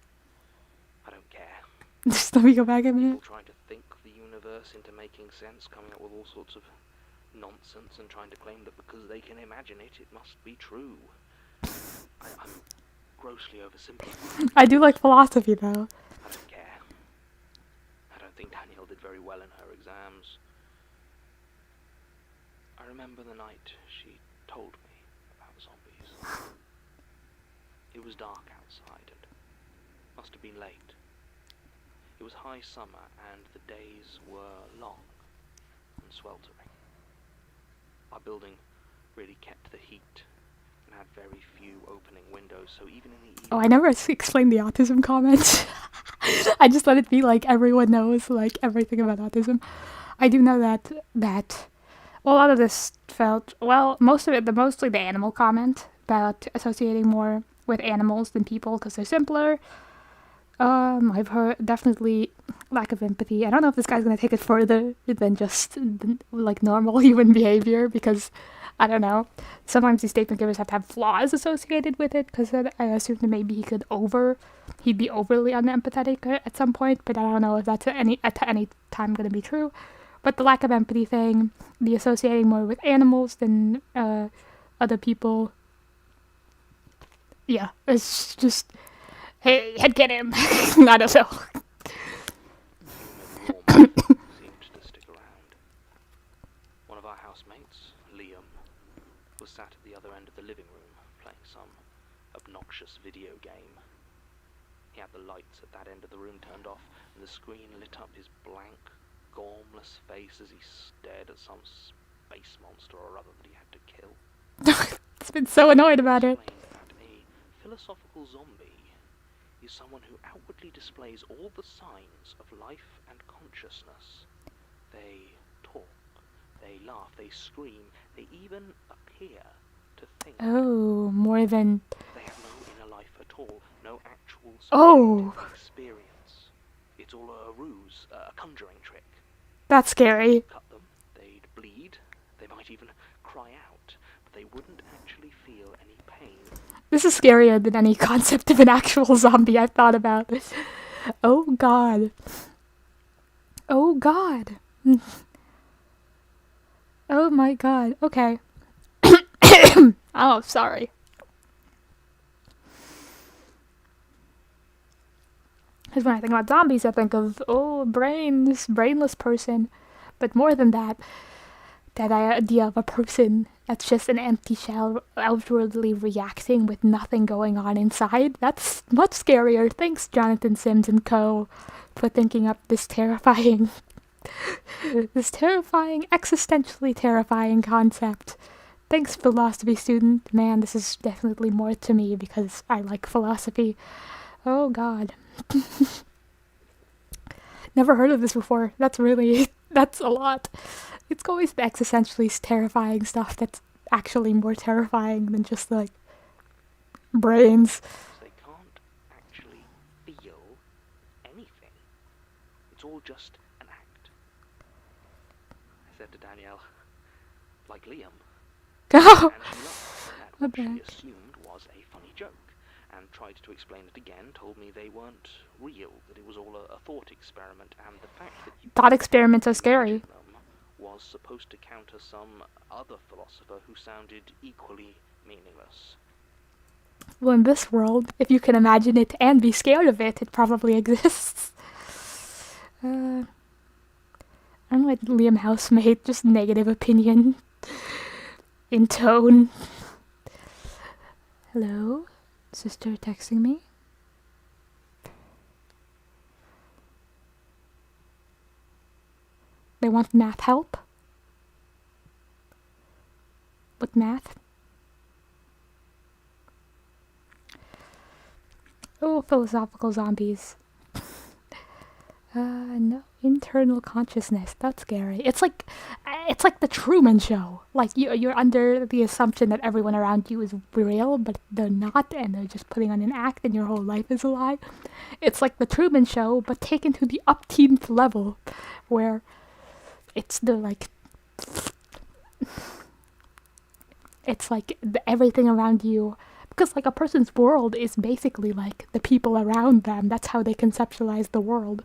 I don't care. Just let me go back a minute. People trying to think the universe into making sense, coming up with all sorts of nonsense and trying to claim that because they can imagine it, it must be true. I'm grossly oversimplifying. I do like philosophy though. I don't care. I don't think Danielle did very well in her exams. I remember the night she told me about zombies. It was dark outside and must have been late. It was high summer and the days were long and sweltering. Our building really kept the heat and had very few opening windows, so even in the evening... Oh, I never explained the autism comment. I just let it be like everyone knows like everything about autism. I do know that well, a lot of this felt, well, most of it, mostly the animal comment about associating more with animals than people because they're simpler. I've heard definitely lack of empathy. I don't know if this guy's gonna take it further than just like normal human behavior because I don't know. Sometimes these statement givers have to have flaws associated with it because I assume that maybe he'd be overly unempathetic at some point, but I don't know if that's at any time gonna be true. But the lack of empathy thing, the associating more with animals than other people. Yeah, it's just, hey, get him. I don't know. seemed to stick around. One of our housemates, Liam, was sat at the other end of the living room playing some obnoxious video game. He had the lights at that end of the room turned off and the screen lit up his blank, gormless face as he stared at some space monster or other that he had to kill. It's been so annoyed about it. Explained that a philosophical zombie is someone who outwardly displays all the signs of life and consciousness. They talk, they laugh, they scream, they even appear to think. Oh, more than... They have no inner life at all, no actual Oh. subjective experience. It's all a ruse, a conjuring trick. That's scary. Cut them, they'd bleed, they might even cry out, but they wouldn't actually feel any pain. This is scarier than any concept of an actual zombie I've thought about. Oh god. Oh god. Oh my god. Okay. Oh, sorry. Because when I think about zombies, I think of, oh, brainless person. But more than that, that idea of a person that's just an empty shell outwardly reacting with nothing going on inside, that's much scarier. Thanks, Jonathan Sims and co, for thinking up this terrifying, existentially terrifying concept. Thanks, philosophy student. Man, this is definitely more to me because I like philosophy. Oh god. Never heard of this before. That's a lot. It's always the existentially terrifying stuff that's actually more terrifying than just, like, brains. They can't actually feel anything. It's all just an act. I said to Danielle, like Liam. Oh, And she laughed at my what she bad. assumed was a funny joke, and tried to explain it again, told me they weren't real, that it was all a thought experiment, and the fact that you Thought experiments are scary. imagined them was supposed to counter some other philosopher who sounded equally meaningless. Well, in this world, if you can imagine it and be scared of it, it probably exists. I'm like Liam Housemate, just negative opinion. In tone. Hello? Sister texting me? They want math help? With math? Oh, philosophical zombies. No. Internal consciousness. That's scary. It's like the Truman Show. Like, you're under the assumption that everyone around you is real, but they're not, and they're just putting on an act, and your whole life is a lie. It's like the Truman Show, but taken to the upteenth level, where it's the, like... It's like everything around you... Because, like, a person's world is basically, like, the people around them. That's how they conceptualize the world.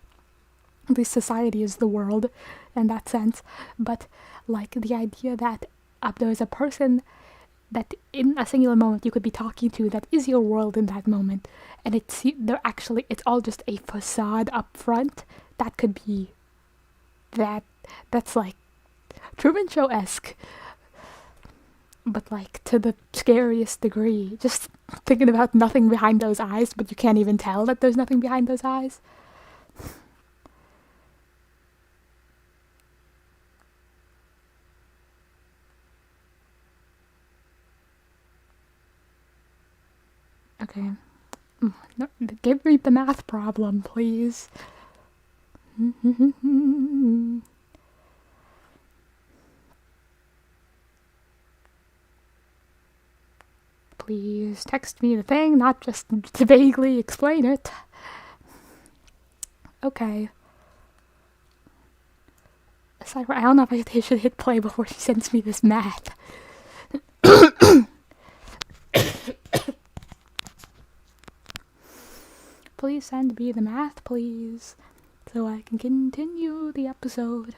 At least society is the world, in that sense. But, like, the idea that there's a person that in a singular moment you could be talking to that is your world in that moment. And it's all just a facade up front. That could be... That's, like, Truman Show-esque. But, like, to the scariest degree. Just thinking about nothing behind those eyes, but you can't even tell that there's nothing behind those eyes. Okay. No, give me the math problem, please. Please text me the thing, not just to vaguely explain it. Okay. Aside from, I don't know if I should hit play before she sends me this math. Please send me the math, please, so I can continue the episode.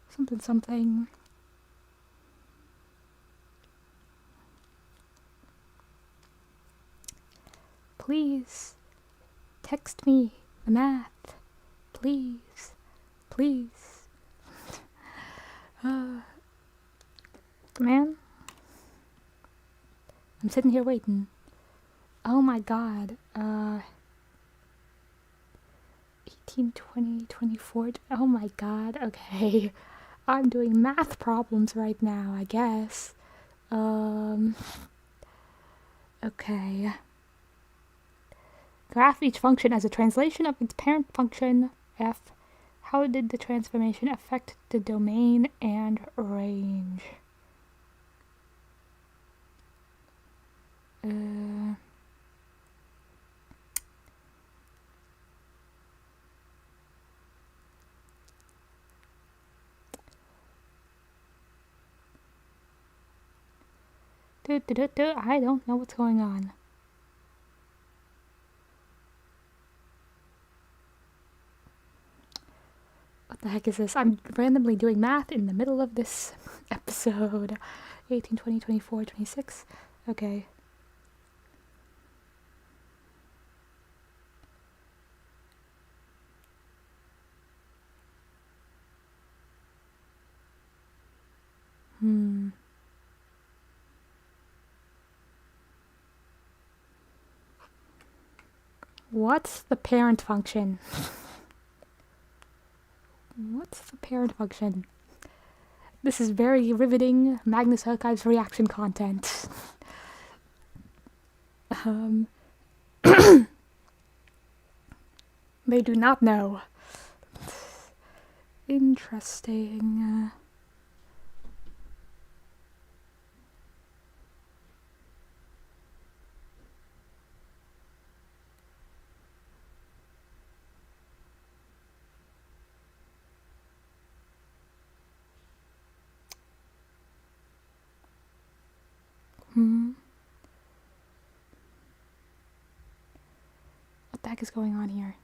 Something. Please, text me the math. Please. Man. I'm sitting here waiting. Oh my god. 18, 20, 24. Oh my god. Okay. I'm doing math problems right now, I guess. Okay. Graph each function as a translation of its parent function, f. How did the transformation affect the domain and range? I don't know what's going on. What the heck is this? I'm randomly doing math in the middle of this episode. 18, 20, 24, 26. Okay. What's the parent function? What's the parent function? This is very riveting Magnus Archives reaction content. They do not know. Interesting. What the heck is going on here?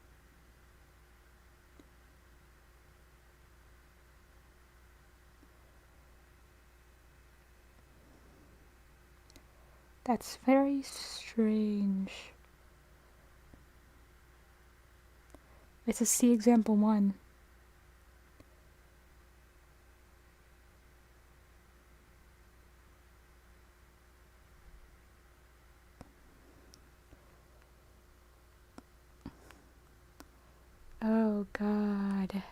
That's very strange. It's a C example 1. Oh God.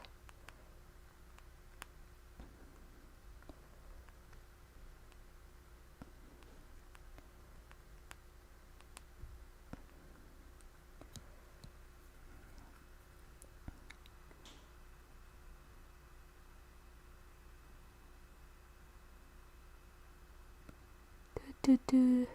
Do.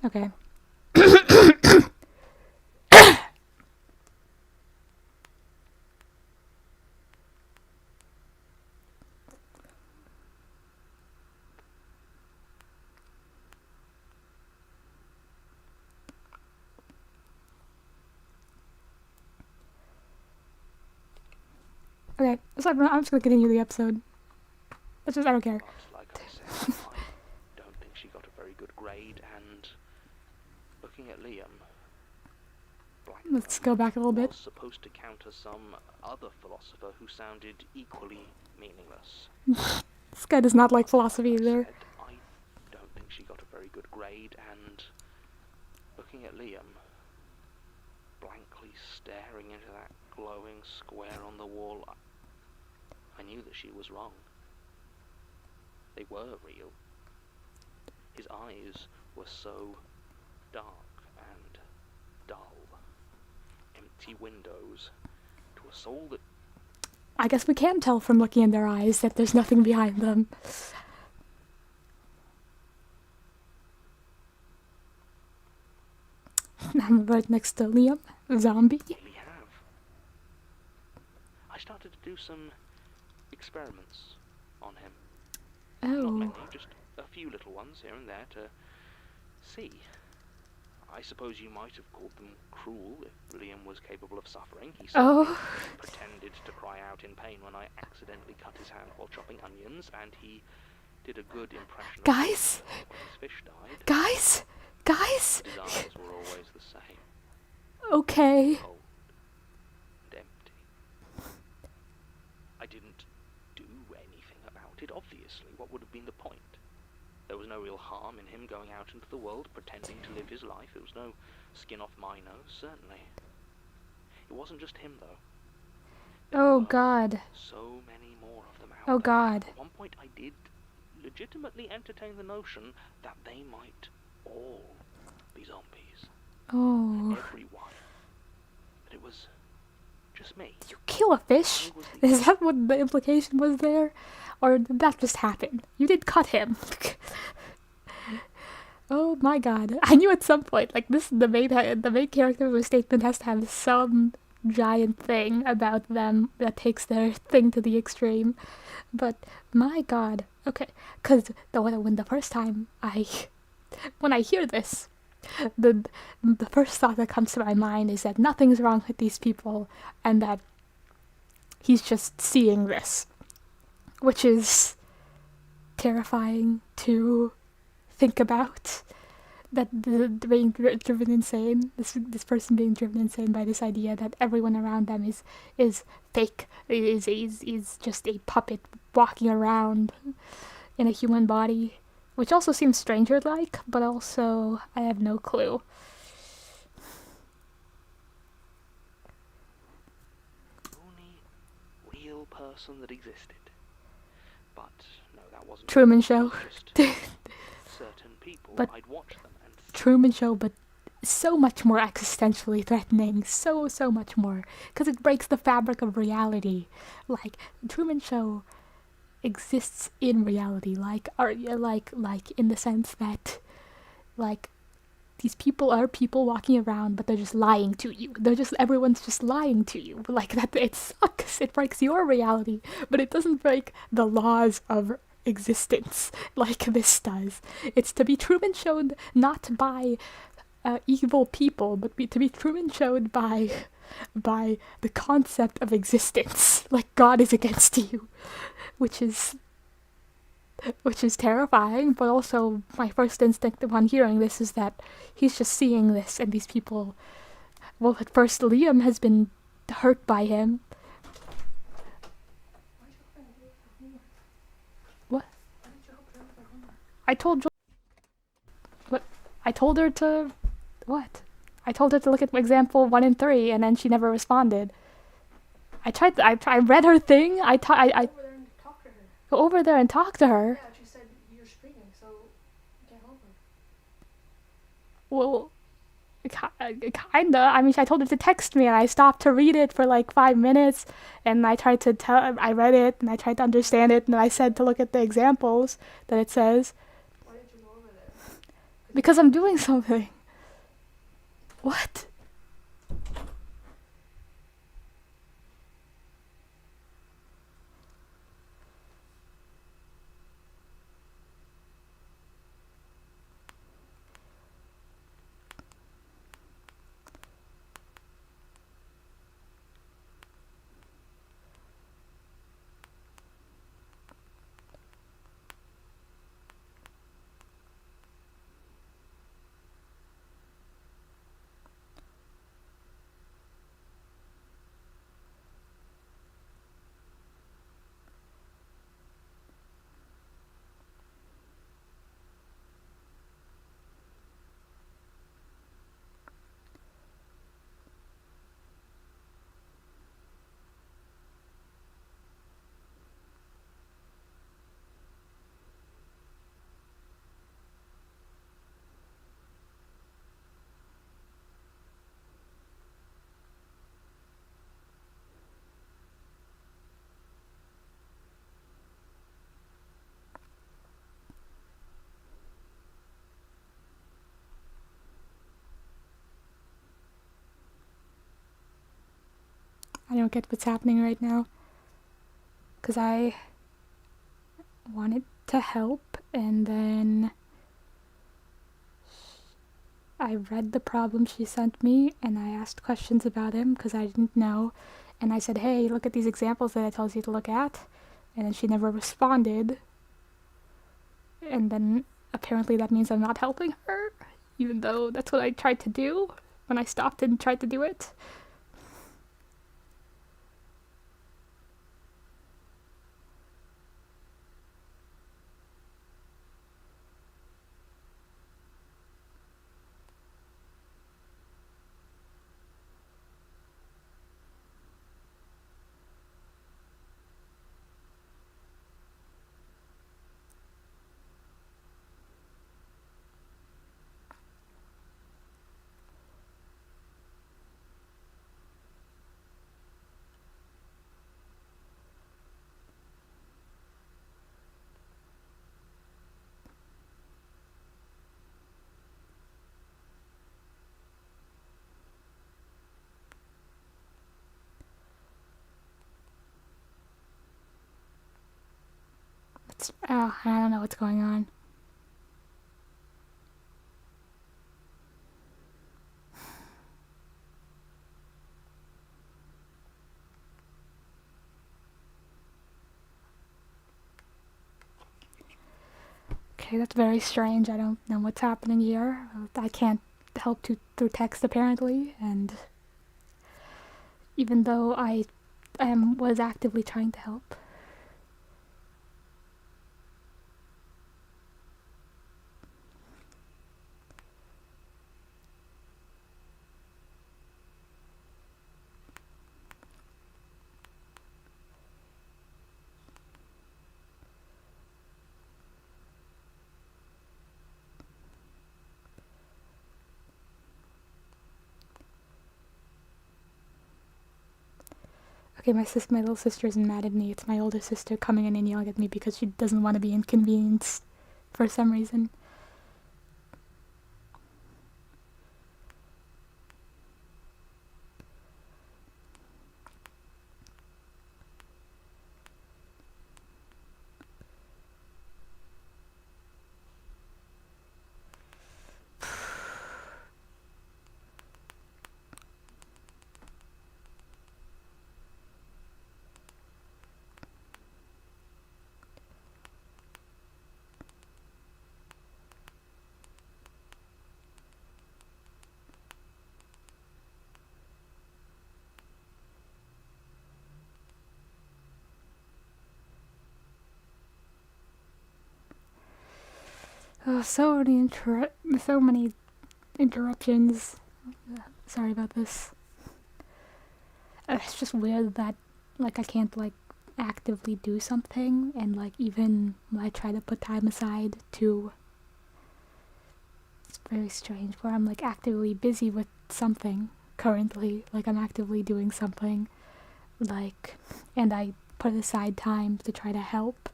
Okay. Okay, so I'm just gonna continue the episode. It's just, I don't care. But like I said, I don't think she got a very good grade, and looking at Liam, Let's go back a little bit. was supposed to counter some other philosopher who sounded equally meaningless. This guy does not like philosophy either. I don't think she got a very good grade, and looking at Liam, blankly staring into that glowing square on the wall, I knew that she was wrong. They were real. His eyes were so dark and dull. Empty windows to a soul that... I guess we can tell from looking in their eyes that there's nothing behind them. I'm right next to Liam, zombie. really have. I started to do some experiments on him. Not many, Oh. just a few little ones here and there to see. I suppose you might have called them cruel if Liam was capable of suffering. He certainly pretended to cry out in pain when I accidentally cut his hand while chopping onions, and he did a good impression Guys? of when his fish died. Guys? Guys? His eyes were always the same, Okay. cold and empty. I didn't do anything about it, obviously. What would no real harm in him going out into the world pretending to live his life. It was no skin off my nose, certainly. It wasn't just him, though. There Oh were God. so many more of them out Oh there. God. At one point I did legitimately entertain the notion that they might all be zombies. Oh. Everyone. But it was just me. Did you kill a fish? I was the Is that what the implication was there? Or did that just happen? You did cut him. Oh my God. I knew at some point, like this, the main character of a statement has to have some giant thing about them that takes their thing to the extreme. But my God. Okay. Because when the first time when I hear this, the first thought that comes to my mind is that nothing's wrong with these people and that he's just seeing this, which is terrifying to think about. That being driven insane, this person being driven insane by this idea that everyone around them is fake, is just a puppet walking around in a human body, which also seems stranger-like, but also I have no clue. only real person that existed. But no, that wasn't Truman it. Show. It was just certain people. But I'd watch them and Truman Show, but so much more existentially threatening, so much more, because it breaks the fabric of reality. Like Truman Show exists in reality, like in the sense that, like, these people are people walking around, but they're just lying to you. Everyone's just lying to you. Like that, it sucks. It breaks your reality, but it doesn't break the laws of existence like this does. It's to be Truman showed not by evil people, but to be Truman showed by the concept of existence. Like God is against you, which is terrifying. But also, my first instinct upon hearing this is that he's just seeing this, and these people. Well, at first, Liam has been hurt by him. What? I told what? I told her to. What? I told her to look at example 1 and 3, and then she never responded. I read her thing. I go over there and talk to her. Yeah, she said you're streaming, so get over. Well, kinda. I mean, I told her to text me, and I stopped to read it for like 5 minutes, and I read it, and I tried to understand it, and I said to look at the examples that it says. Why did you go over there? Because I'm doing something. What? I don't get what's happening right now. Because I wanted to help, and then I read the problem she sent me, and I asked questions about him because I didn't know. And I said, hey, look at these examples that I told you to look at. And then she never responded. And then apparently that means I'm not helping her, even though that's what I tried to do when I stopped and tried to do it. I don't know what's going on. Okay, that's very strange. I don't know what's happening here. I can't help through text apparently, and even though I was actively trying to help. Okay, my little sister isn't mad at me. It's my older sister coming in and yelling at me because she doesn't want to be inconvenienced for some reason. Oh, so many interruptions. Sorry about this. It's just weird that, like, I can't, like, actively do something, and, like, even when I try to put time aside to... It's very strange, where I'm, like, actively busy with something, currently. Like, I'm actively doing something, like, and I put aside time to try to help,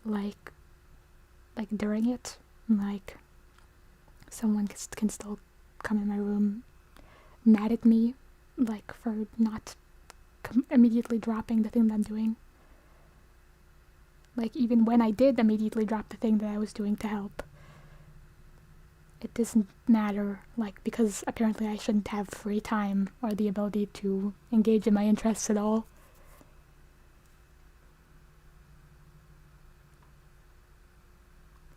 like during it, like, someone can still come in my room mad at me, like, for not immediately dropping the thing that I'm doing. Like, even when I did immediately drop the thing that I was doing to help, it doesn't matter, like, because apparently I shouldn't have free time or the ability to engage in my interests at all.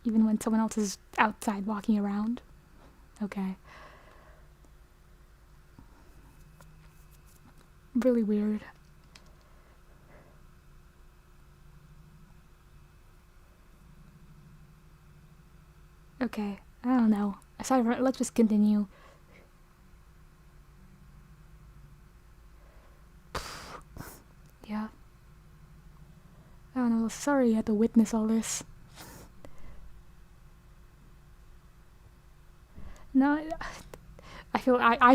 Even when someone else is outside walking around. Okay. Really weird. Okay, I don't know. Sorry, let's just continue. Yeah. I don't know, sorry you had to witness all this. No, I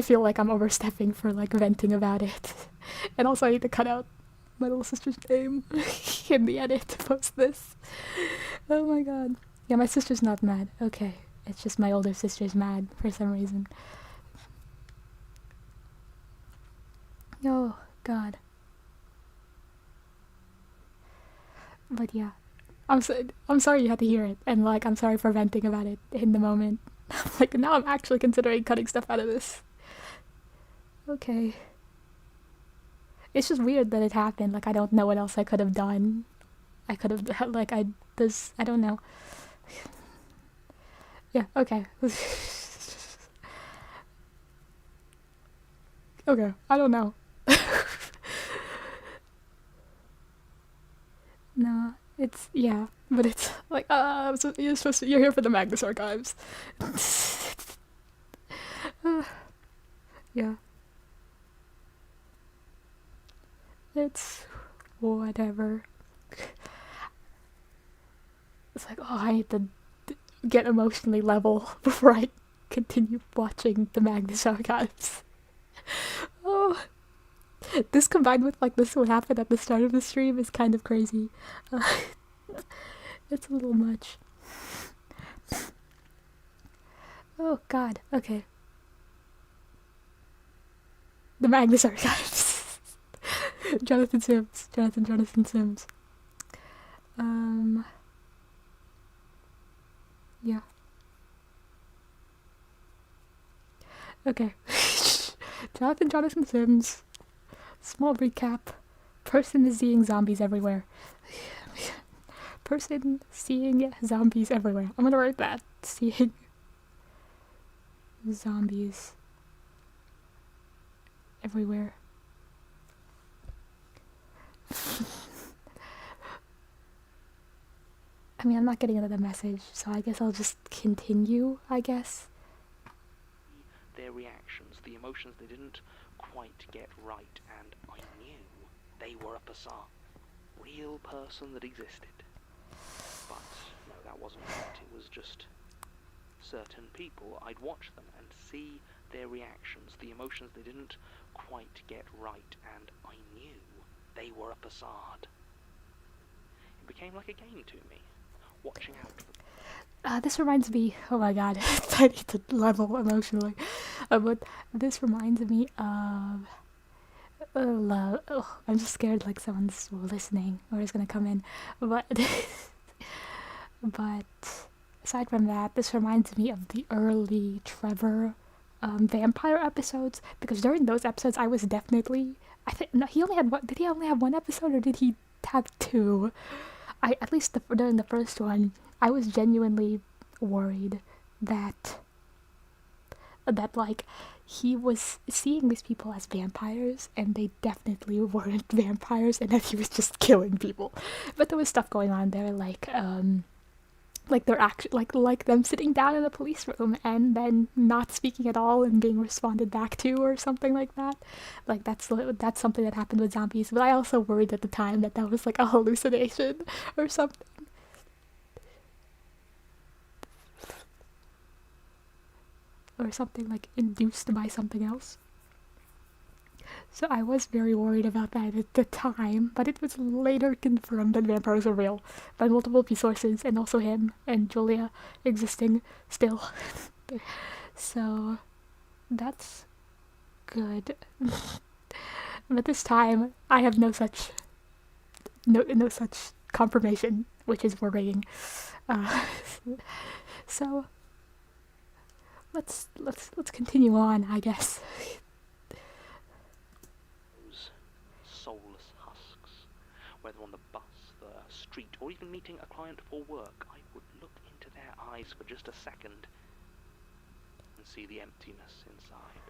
feel like I'm overstepping for, like, venting about it. And also I need to cut out my little sister's name in the edit to post this. Oh my god. Yeah, my sister's not mad. Okay. It's just my older sister's mad for some reason. Oh god. But yeah. I'm sorry you had to hear it, and, like, I'm sorry for venting about it in the moment. Like, now I'm actually considering cutting stuff out of this. Okay. It's just weird that it happened. Like, I don't know what else I could have done. I could have, like, I don't know. Yeah, okay. Okay, I don't know. No, it's, yeah, but it's like, you're here for the Magnus Archives. Yeah. It's whatever. It's like, oh, I need to get emotionally level before I continue watching the Magnus Archives. Oh, this combined with, like, this what happened at the start of the stream is kind of crazy. It's a little much. Oh god, okay. The Magnus Archives. Jonathan Sims. Yeah. Okay. Jonathan Sims. Small recap. Person is seeing zombies everywhere. Person seeing zombies everywhere. I'm gonna write that. Seeing zombies everywhere. I mean, I'm not getting another message, so I guess I'll just continue, I guess. Their reactions, the emotions they didn't quite get right, and I knew they were a facade. Real person that existed. But, no, that wasn't right. It was just certain people. I'd watch them and see their reactions, the emotions they didn't quite get right, and I knew they were a facade. It became like a game to me, watching out for them. This reminds me, oh my god, I need to level emotionally. But this reminds me of I'm just scared like someone's listening or is gonna come in. But but aside from that, this reminds me of the early Trevor vampire episodes, because during those episodes I was definitely, I think, no, he only had one. Did he only have one episode or did he have two? At least during the first one, I was genuinely worried that like he was seeing these people as vampires and they definitely weren't vampires, and that he was just killing people. But there was stuff going on there, like they're actually like them sitting down in the police room and then not speaking at all and being responded back to or something like that. Like that's something that happened with zombies. But I also worried at the time that was like a hallucination or something. Or something like induced by something else. So I was very worried about that at the time, but it was later confirmed that vampires are real by multiple sources, and also him and Julia existing still. So that's good. But this time I have no such confirmation, which is worrying. So let's continue on, I guess. Soulless husks, whether on the bus, the street, or even meeting a client for work, I would look into their eyes for just a second and see the emptiness inside.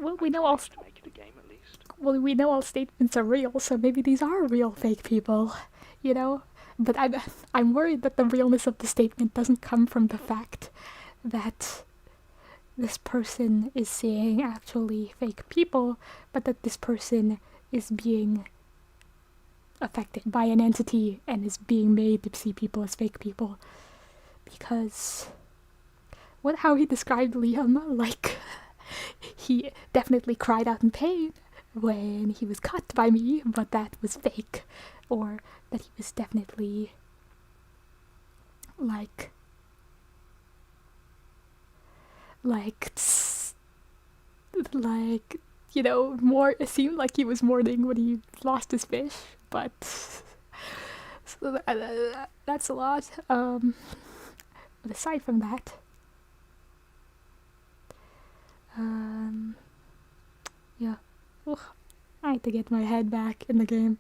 Well, we know all. To make it a game, at least. Well, we know all statements are real, so maybe these are real fake people, you know. But I'm worried that the realness of the statement doesn't come from the fact that this person is seeing actually fake people, but that this person is being affected by an entity and is being made to see people as fake people. Because how he described Liam, like he definitely cried out in pain when he was cut by me, but that was fake. Or that he was definitely like you know, more, it seemed like he was mourning when he lost his fish, but so that's a lot. But aside from that, yeah. Ugh, I had to get my head back in the game.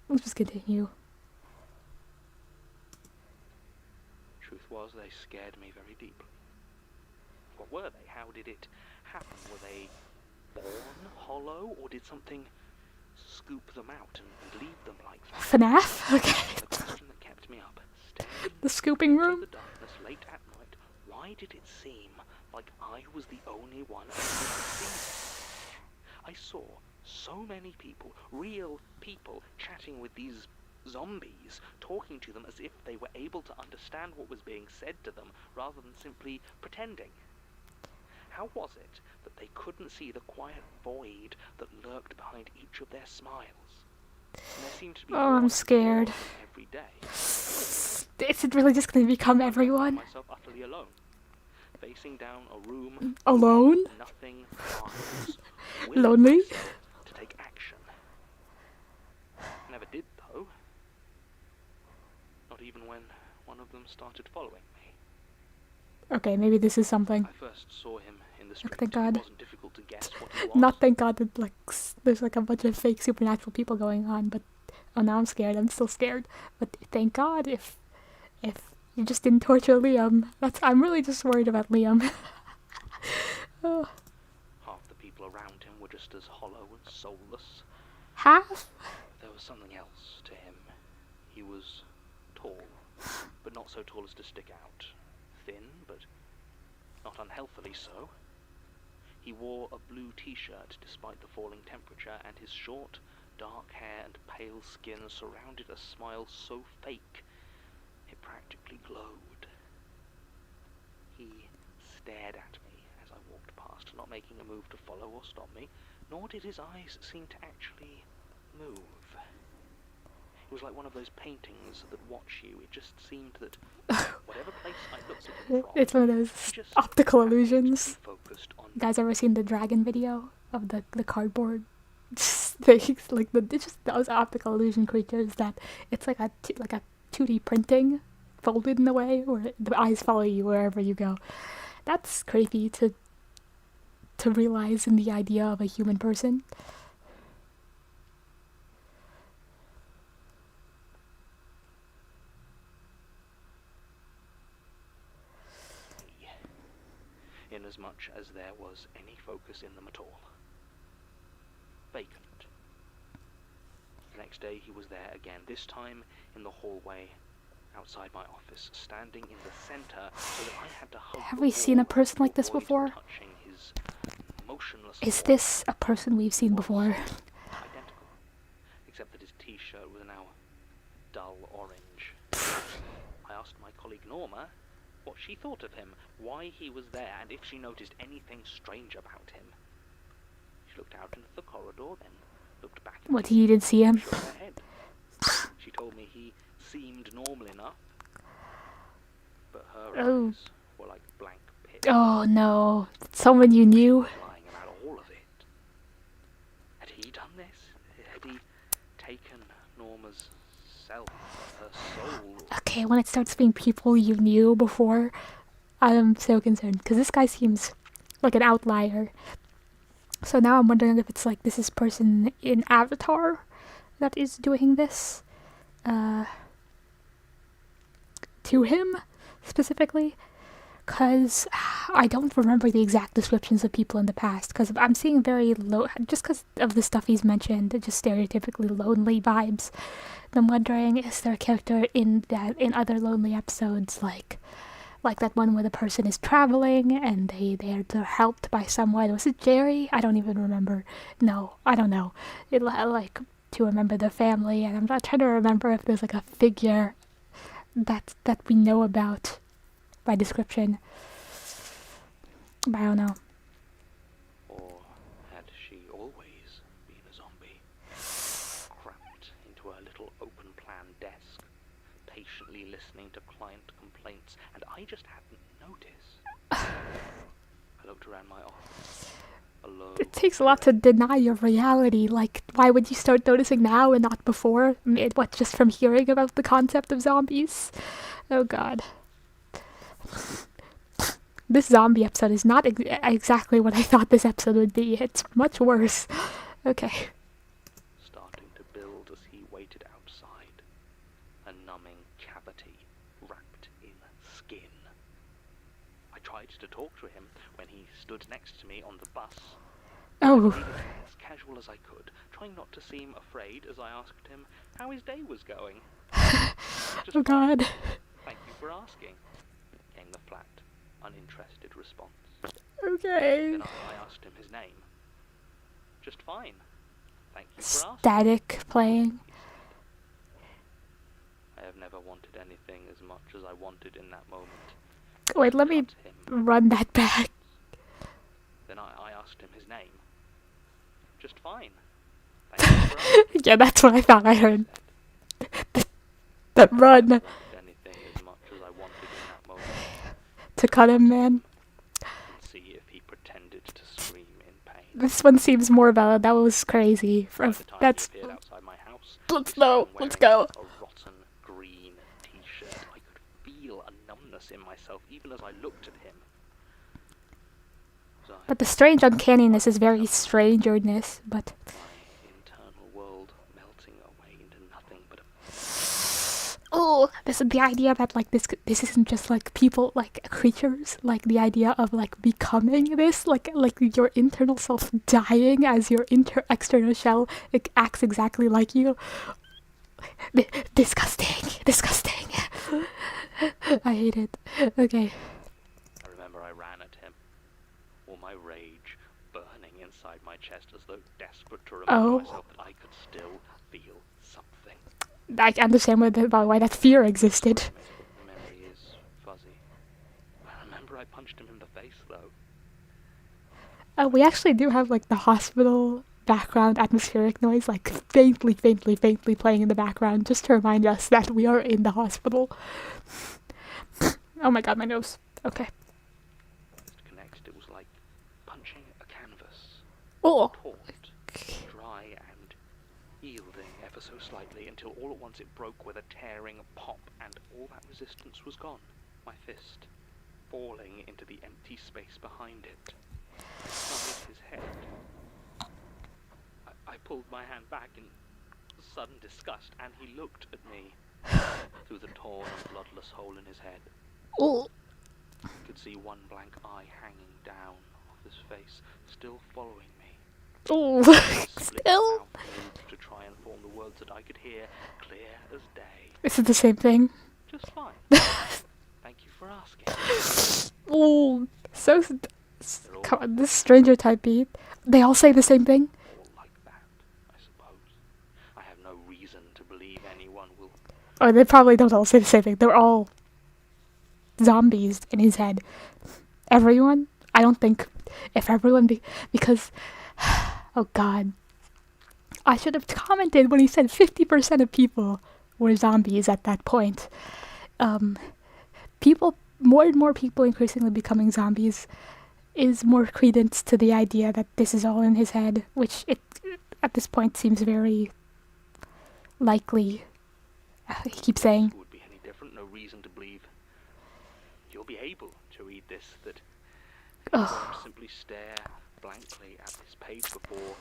Let's just continue. Truth was, they scared me very deeply. What were they? How did it happen? Were they born hollow, or did something scoop them out and leave them like that? FNAF? Okay. The question that kept me up, staring The scooping into room? the darkness late at night, why did it seem like I was the only one able to see them? I saw so many people, real people, chatting with these zombies, talking to them as if they were able to understand what was being said to them, rather than simply pretending. How was it that they couldn't see the quiet void that lurked behind each of their smiles? And there seemed to be Oh, I'm scared. every day. Is it really just going to become everyone? Myself utterly alone, facing down a room Alone? nothing arms, Lonely? myself to take action. Never did, though. Not Not even when one of them started following me. Okay, maybe this is something. I first saw him in the street. Thank God. It wasn't difficult to guess what he was. Not thank God that like there's like a bunch of fake supernatural people going on, but oh now I'm scared. I'm still scared. But thank God if you just didn't torture Liam. I'm really just worried about Liam. Oh. Half the people around him were just as hollow and soulless. Half? There was something else to him. He was tall, but not so tall as to stick out. Thin, but not unhealthily so. He wore a blue t-shirt despite the falling temperature, and his short, dark hair and pale skin surrounded a smile so fake it practically glowed. He stared at me as I walked past, not making a move to follow or stop me, nor did his eyes seem to actually move. It was like one of those paintings that watch you. It just seemed that whatever place I looked at them from, It's one of those he just optical happened to be illusions. focused on You guys ever seen the dragon video of the cardboard things? Like it's just those optical illusion creatures that it's like a 2D printing folded in a way where the eyes follow you wherever you go. That's creepy to realize in the idea of a human person. inasmuch as there was any focus in them at all. Vacant. The next day he was there again, this time in the hallway outside my office, standing in the center so that I had to hug Have the we seen a wall person to like this avoid before? touching his motionless Is form. this a person we've seen before? Identical, except that his t-shirt was now dull orange. I asked my colleague Norma what she thought of him, why he was there, and if she noticed anything strange about him. She looked out into the corridor, then looked back at What, me, you didn't see him? shook her head. She told me he seemed normal enough, but her Oh. eyes were like blank pits. Oh no, someone you knew? Lying about all of it. Had he done this? Had he taken Norma's self, her soul? Okay, when it starts being people you knew before, I'm so concerned, because this guy seems like an outlier. So now I'm wondering if it's like this is person in Avatar that is doing this to him specifically, because I don't remember the exact descriptions of people in the past, because I'm seeing very low, just because of the stuff he's mentioned, just stereotypically lonely vibes. And I'm wondering, is there a character in other lonely episodes like that one where the person is traveling and they're helped by someone? Was it Jerry? I don't even remember. No, I don't know. It like to remember the family, and I'm not trying to remember if there's like a figure that we know about by description. But I don't know. Or had she always been a zombie? Cramped into her little open-plan desk, patiently listening to client complaints, and I just hadn't noticed. I looked around my office, alone. It takes a lot to deny your reality. Like, why would you start noticing now and not before? What, just from hearing about the concept of zombies? Oh god. This zombie episode is not exactly what I thought this episode would be. It's much worse. Okay. Starting to build as he waited outside, a numbing cavity wrapped in skin. I tried to talk to him when he stood next to me on the bus. Oh. I made it as casual as I could, trying not to seem afraid as I asked him how his day was going. Just Oh fine. god. Thank you for asking, came the flat, uninterested response. Okay. Then I asked him his name. Just fine. Thank you for asking. Static playing. I have never wanted anything as much as I wanted in that moment. Wait, let me Cut him. run that back. Then I asked him his name. Just fine. Thank you for asking. Yeah, that's what I thought I heard. That run. Wanted anything as much as I wanted in that moment. To cut him, man. And see if he pretended to scream in pain. This one seems more valid. That was crazy. By the time That's... he appeared outside my house, Let's he go. was Let's wearing go. a rotten green t-shirt. in myself even as I looked at him. Was I But the strange uncanniness is very strangerness, but my internal world melting away into nothing but a oh, this is the idea that like this isn't just like people, like creatures, like the idea of like becoming this, like your internal self dying as your external shell, it acts exactly like you. Disgusting. I hate it. Okay. I remember I ran at him, all my rage burning inside my chest as though desperate to remind myself that I could still feel something. I understand why that fear existed. The memory is fuzzy. I remember I punched him in the face, though. We actually do have like the hospital background atmospheric noise, like faintly playing in the background, just to remind us that we are in the hospital. Oh my god, my nose. Okay. Connected, it was like punching a canvas. Oh. Taut, dry, and yielding ever so slightly until all at once it broke with a tearing pop, and all that resistance was gone. My fist falling into the empty space behind it. Inside his head. I pulled my hand back in sudden disgust, and he looked at me through the torn and bloodless hole in his head. Oh. I could see one blank eye hanging down off his face, still following me. Oh. Split Still. mouth moved to try and form the words that I could hear clear as day. Is it the same thing? Just fine. Thank you for asking. Oh. So. Come on, this stranger type beat. They all say the same thing. All like that, I suppose. I have no reason to believe anyone will. Or they probably don't all say the same thing. They're all zombies in his head. Everyone? I don't think if everyone because oh god. I should have commented when he said 50% of people were zombies at that point. More and more people increasingly becoming zombies is more credence to the idea that this is all in his head, which it at this point seems very likely. He keeps saying. It would be any different. No reason to believe you'll be able to read this. That you won't simply stare blankly at this page before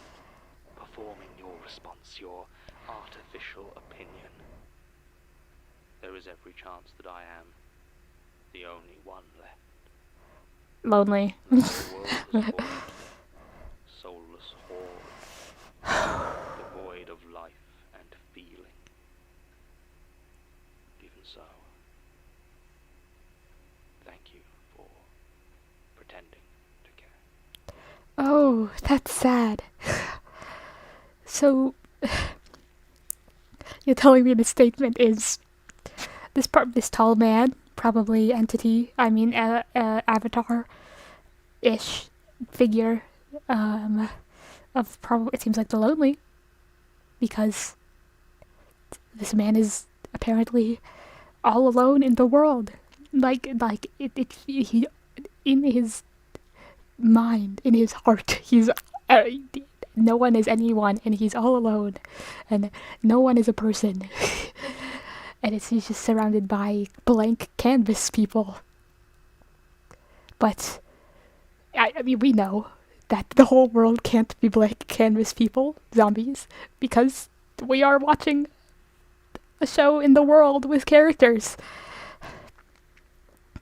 performing your response, your artificial opinion. There is every chance that I am the only one left. Lonely. The world is void, soulless horde, devoid of life and feeling. Even so, thank you for pretending to care. Oh, that's sad. So, you're telling me the statement is this tall man, probably entity, avatar-ish figure, of probably, it seems like the lonely, because this man is apparently all alone in the world. He, in his mind, in his heart, he's no one is anyone, and he's all alone, and no one is a person. And he's just surrounded by blank canvas people. But I mean, we know that the whole world can't be blank canvas people, zombies, because we are watching a show in the world with characters.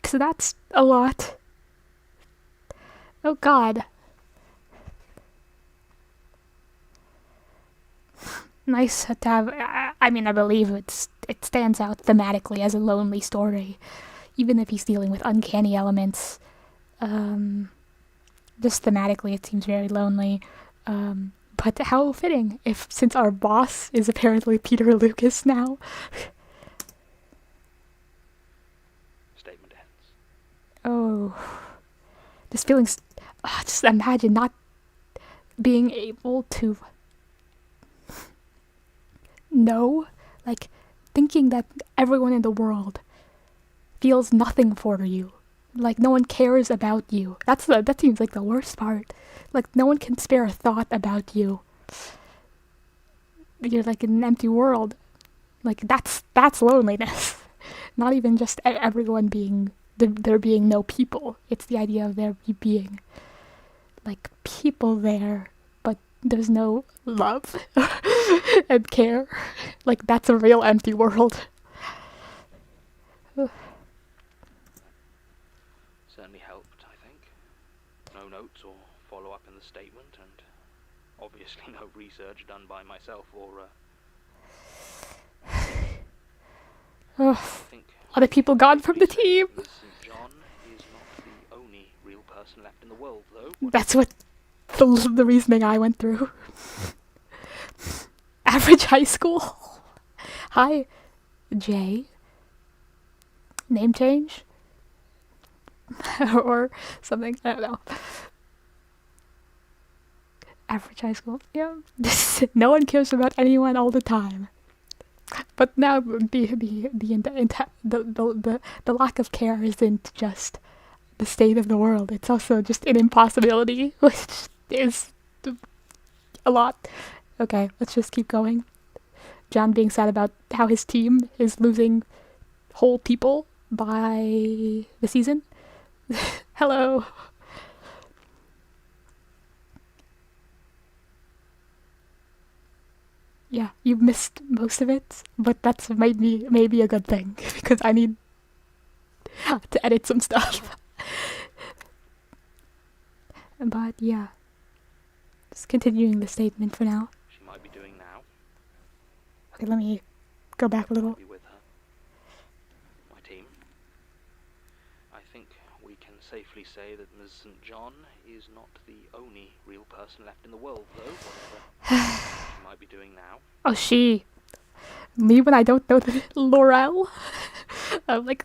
So that's a lot. Oh god. Nice to have. I believe it stands out thematically as a lonely story, even if he's dealing with uncanny elements. Just thematically, it seems very lonely. But how fitting, since our boss is apparently Peter Lucas now. Statement ends. Oh, this feeling's. Just imagine not being able to know, like, thinking that everyone in the world feels nothing for you, like no one cares about you. That seems like the worst part. Like no one can spare a thought about you. You're like in an empty world. Like that's loneliness. Not even just everyone being there being no people. It's the idea of there being like people there, but there's no love and care. Like that's a real empty world. Certainly helped, I think. No notes or follow-up in the statement, and obviously no research done by myself or, I think A lot of people gone from the team. St. John is not the only real person left in the world, though. That's what the reasoning I went through. Average high school. Hi, Jay. Name change? Or something, I don't know. Average high school, yeah. No one cares about anyone all the time. But now the lack of care isn't just the state of the world, it's also just an impossibility, which is a lot. Okay, let's just keep going. John being sad about how his team is losing whole people by the season. Hello. Yeah, you missed most of it, but that's maybe a good thing because I need to edit some stuff. But yeah, just continuing the statement for now. She might be doing now. Okay, let me go back a little. Be with her. My team. I think we can safely say that Ms. St. John is not the only real person left in the world, though, whatever she might be doing now. Oh, she. Me when I don't know the Laurel. I'm like,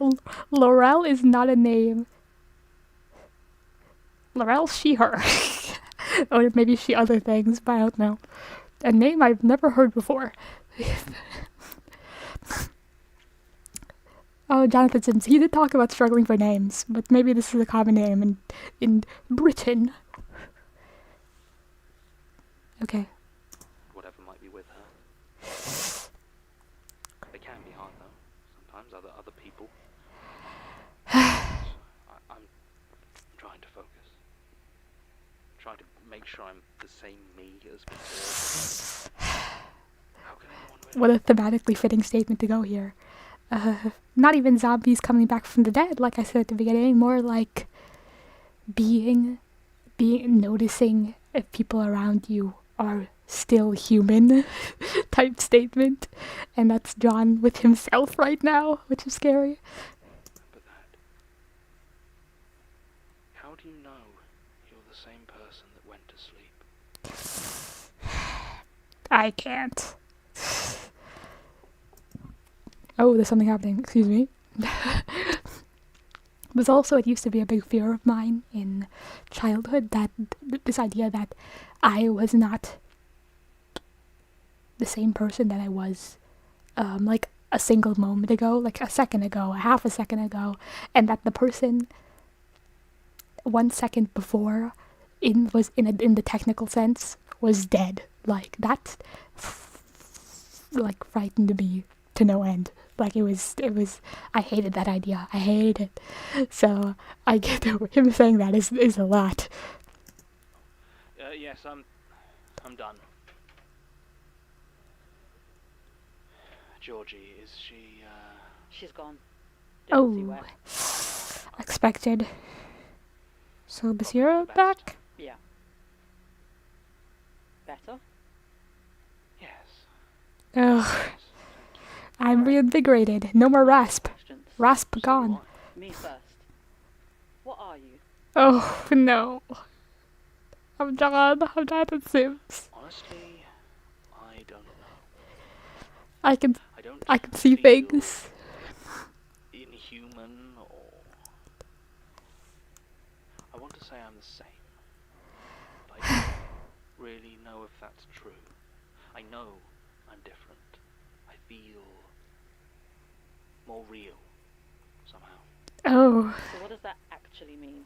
Laurel is not a name. Laurel, she, her. Or maybe she other things, but I don't know. A name I've never heard before. Oh, Jonathan Sims. He did talk about struggling for names, but maybe this is a common name in Britain. Okay. Whatever might be with her. They can be hard, though. Sometimes other people. I'm trying to focus. Trying to make sure I'm the same me as before. How can anyone really... What a thematically fitting statement to go here. Not even zombies coming back from the dead, like I said at the beginning, more like noticing if people around you are still human type statement. And that's John with himself right now, which is scary. But that... How do you know you're the same person that went to sleep? I can't. Oh, there's something happening. Excuse me. But also, it used to be a big fear of mine in childhood that this idea that I was not the same person that I was, like a single moment ago, like a second ago, a half a second ago, and that the person 1 second before, in the technical sense, was dead. Like that, like frightened me to no end. Like it was, I hated that idea. I hated it. So I get him saying that is a lot. Yes, I'm done. Georgie, is she, She's gone. Didn't see Oh, where. expected. So Basira back? Yeah. Better? yes. Ugh, I'm reinvigorated. No more rasp. Questions? Rasp So gone. what? Me first. What are you? Oh no. I'm John. I'm Jonathan Sims. Honestly, I don't know. I can I see feel things. Inhuman, or I want to say I'm the same, but I don't really know if that's true. I know I'm different. I feel more real somehow. Oh. So what does that actually mean?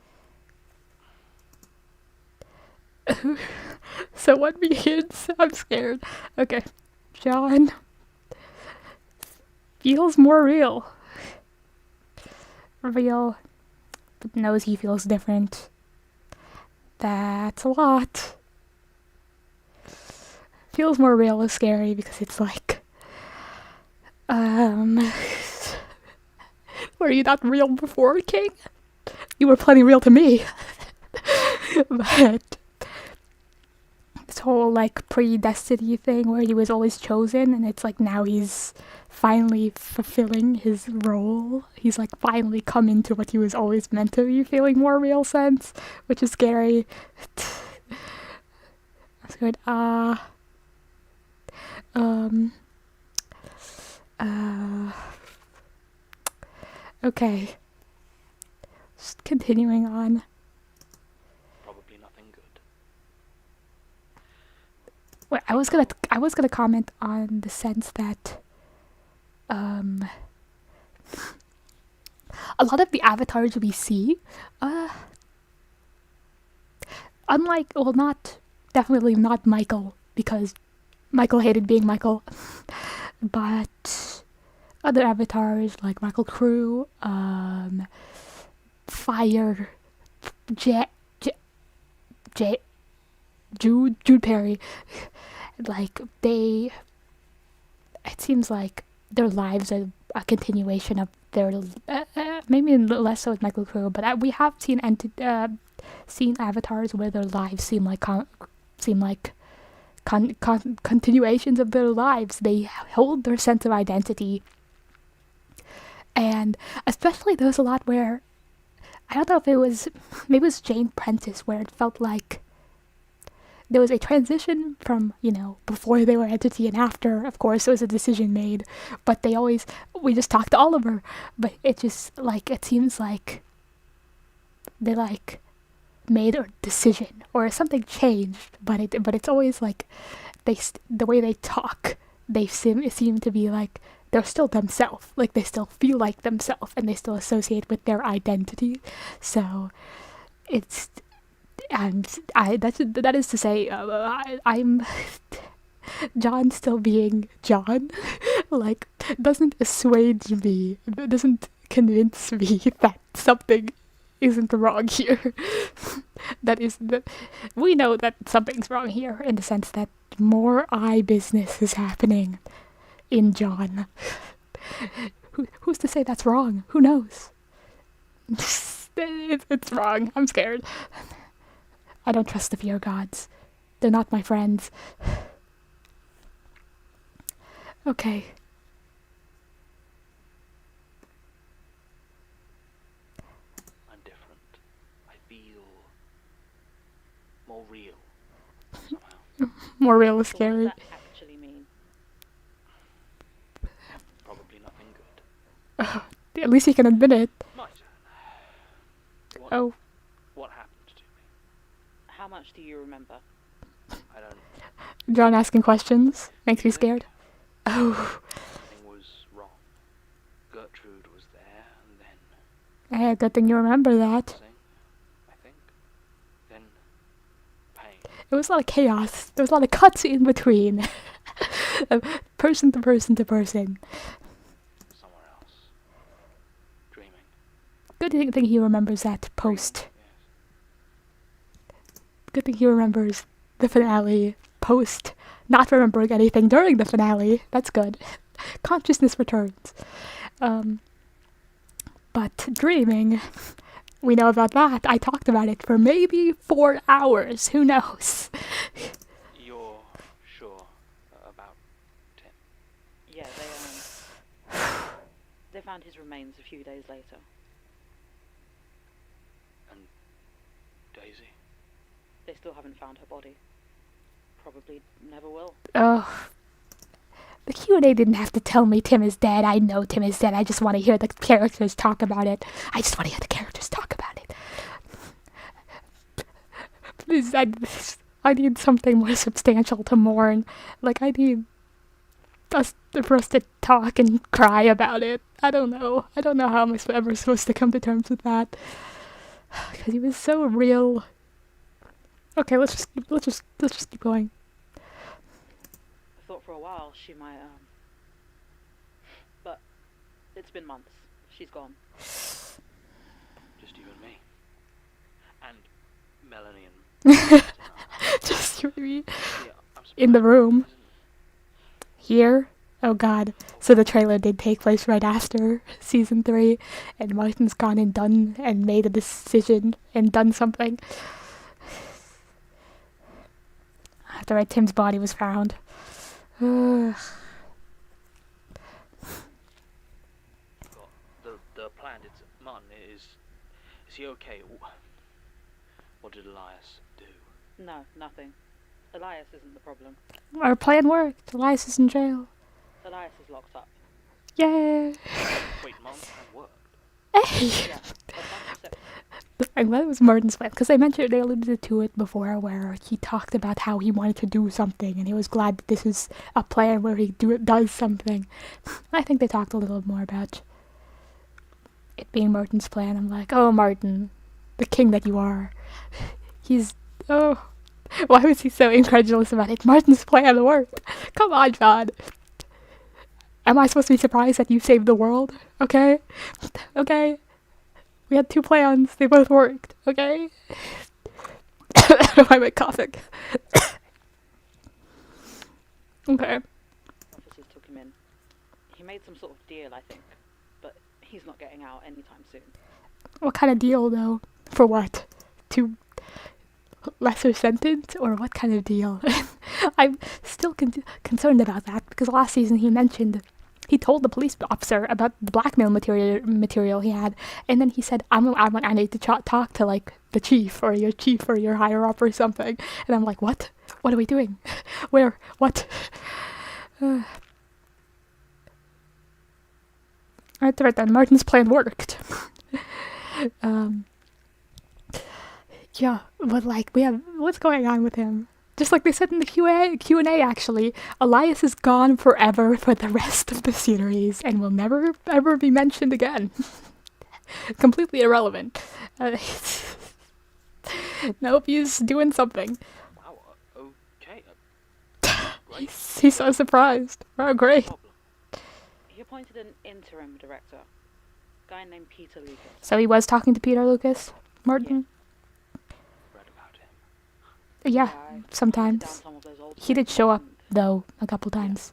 So what begins? I'm scared. Okay. John feels more real. Real knows he feels different. That's a lot. Feels more real is scary because it's like, were you not real before, King? You were plenty real to me. But this whole like predestiny thing where he was always chosen, and it's like now he's finally fulfilling his role. He's like finally come into what he was always meant to be, feeling more real sense, which is scary. That's good. Okay. Just continuing on. Probably nothing good. Wait, I was gonna comment on the sense that a lot of the avatars we see, unlike, well, definitely not Michael, because Michael hated being Michael, but other avatars like Michael Crew, Fire, Jude Perry, like it seems like their lives are a continuation of their, maybe less so with Michael Crew, but we have seen avatars where their lives seem like continuations of their lives. They hold their sense of identity, and especially there was a lot where, I don't know if maybe it was Jane Prentice, where it felt like there was a transition from, before they were entity and after. Of course, it was a decision made, but we just talked to Oliver, but it just, like, it seems like they, like, made a decision, or something changed, but it's always like, the way they talk, they seem to be like, they're still themselves, like, they still feel like themselves, and they still associate with their identity, so it's, and that is to say, I'm John still being John, like, doesn't assuage me, doesn't convince me that something isn't wrong here. We know that something's wrong here, in the sense that more eye business is happening in John. Who's to say that's wrong? Who knows? It's wrong. I'm scared. I don't trust the fear gods. They're not my friends. Okay. I'm different. I feel more real somehow. More real is What does scary. that actually mean? Probably nothing good. At least you can admit it. My turn. Oh. What happened to me? How much do you remember? I don't. John asking questions makes me scared. Oh. Something was wrong. Gertrude was there, and then Hey, good thing you remember that. sing, I think. Then pain. It was a lot of chaos. There was a lot of cuts in between. Person to person to person. Somewhere else. Dreaming. Good thing he remembers that post. Yes. Good thing he remembers the finale post. Not remembering anything during the finale. That's good. Consciousness returns. But dreaming, we know about that. I talked about it for maybe 4 hours. Who knows? You're sure about Tim? Yeah, they found his remains a few days later. And Daisy? They still haven't found her body. Probably never will. Oh. The Q&A didn't have to tell me Tim is dead. I know Tim is dead. I just want to hear the characters talk about it. I just want to hear the characters talk about it. Please, I need something more substantial to mourn. Like, I need for us to talk and cry about it. I don't know. I don't know how I'm ever supposed to come to terms with that. Because he was so real. Okay, let's just keep going. I thought for a while she might, but it's been months. She's gone. Just Just you and me. And Melanie and... Just you and me. Yeah, I'm In the surprised, room. isn't it? Here? Oh god. So the trailer did take place right after season 3, and Martin's gone and done and made a decision and done something. After Tim's body was found. Ugh. Got the plan. It's Martin. Is he okay? What did Elias do? No, nothing. Elias isn't the problem. Our plan worked. Elias is in jail. Elias is locked up. Yay! Wait, Martin's plan worked. Hey! Yeah, 100%. I'm glad it was Martin's plan, because they alluded to it before, where he talked about how he wanted to do something, and he was glad that this is a plan where he does something. I think they talked a little more about it being Martin's plan. I'm like, oh, Martin, the king that you are. Why was he so incredulous about it? Martin's plan worked. Come on, John. Am I supposed to be surprised that you saved the world? Okay? Okay? We had 2 plans. They both worked. Okay? Why am I coughing? Okay. Officers took him in. He made some sort of deal, I think, but he's not getting out anytime soon. What kind of deal, though? For what? To lesser sentence? Or what kind of deal? I'm still concerned about that, because last season he told the police officer about the blackmail material he had, and then he said, I need to talk to, like, the chief or your higher up or something. And I'm like, what? What are we doing? Where? What? Right then, Martin's plan worked. Yeah, but, like, what's going on with him? Just like they said in the Q&A, actually, Elias is gone forever for the rest of the series and will never, ever be mentioned again. Completely irrelevant. Nope, he's doing something. Wow. Okay. He's so surprised. Oh, great. Problem. He appointed an interim director, a guy named Peter Lucas. So he was talking to Peter Lucas, Martin? Read about him. Yeah, I hunted down sometimes. some of those old He did show up, statements though, a couple times.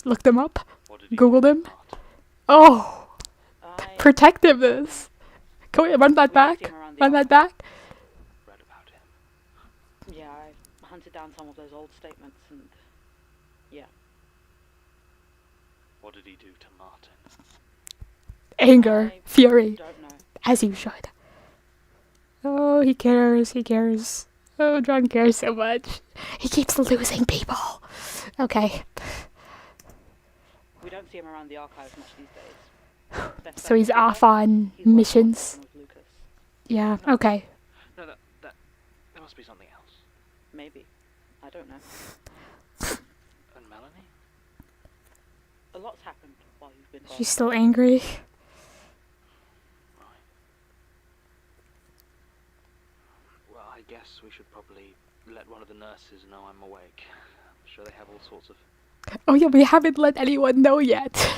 Looked him up, What did he Googled do, him. Martin? Oh, and I protectiveness. Can we run that we back? see him around the Run that office. back? Read about him. Yeah, I hunted down some of those old statements and yeah. What did he do to Martin? Anger, I fury, don't know. as you should. Oh, he cares. Oh, John cares so much. He keeps losing people. Okay, We don't see him around the archives much these days. Best so bet he's to off figure, on he's working on missions. something with Lucas. Yeah, okay. No, that there must be something else. Maybe. I don't know. And Melanie? A lot's happened while you've been gone. She's still angry. Right. Well, I guess we should probably let one of the nurses know I'm awake. I'm sure they have all sorts of... Oh yeah, we haven't let anyone know yet.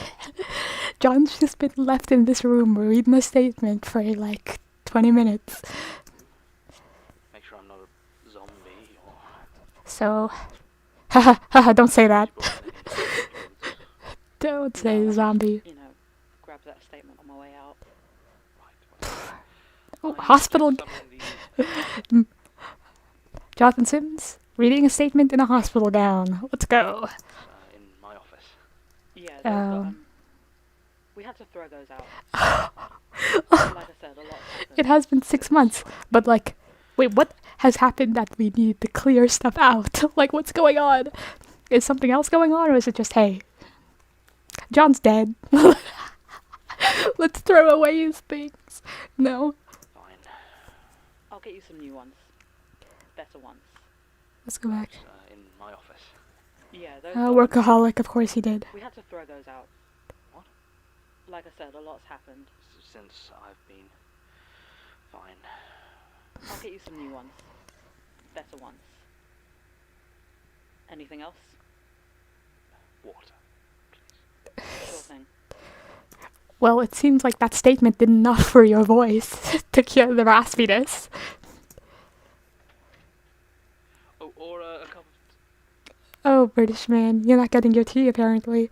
John's just been left in this room reading a statement for like 20 minutes. Make sure I'm not a zombie or... So, haha, don't say that. Brought anything to Don't say No, I zombie. You know, grab that statement on my way out. Right. Oh, I hospital. have something Jonathan Sims reading a statement in a hospital gown. Let's go. in my office. Yeah, Oh. we had to throw those out. Like I said, a lot happened. It has been 6 months, but like, wait, what has happened that we need to clear stuff out? Like, what's going on? Is something else going on, or is it just, hey, John's dead. Let's throw away his things. No. Fine. I'll get you some new ones. Better ones. Let's go back. In my office. Yeah, those Workaholic, of course he did. we had to throw those out. What? Like I said, a lot's happened. Since I've been... Fine. I'll get you some new ones. Better ones. Anything else? Water. Sure thing. Well, it seems like that statement did enough for your voice to cure the raspiness. Oh, or a cup of... Oh, British man, you're not getting your tea apparently.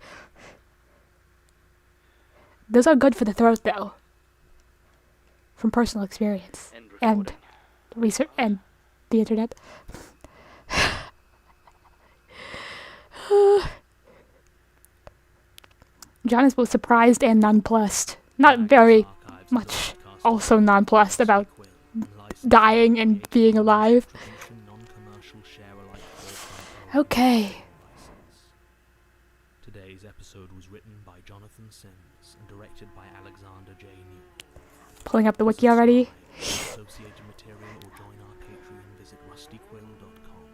Those are good for the throat though. From personal experience. End And recording. research and the internet. John is both surprised and nonplussed. Not very much also nonplussed about dying and being alive. Okay. Today's episode was written by Jonathan Sims and directed by Alexander J. New. Pulling up the wiki already. Associated material or join our Patreon, visit rustyquill.com.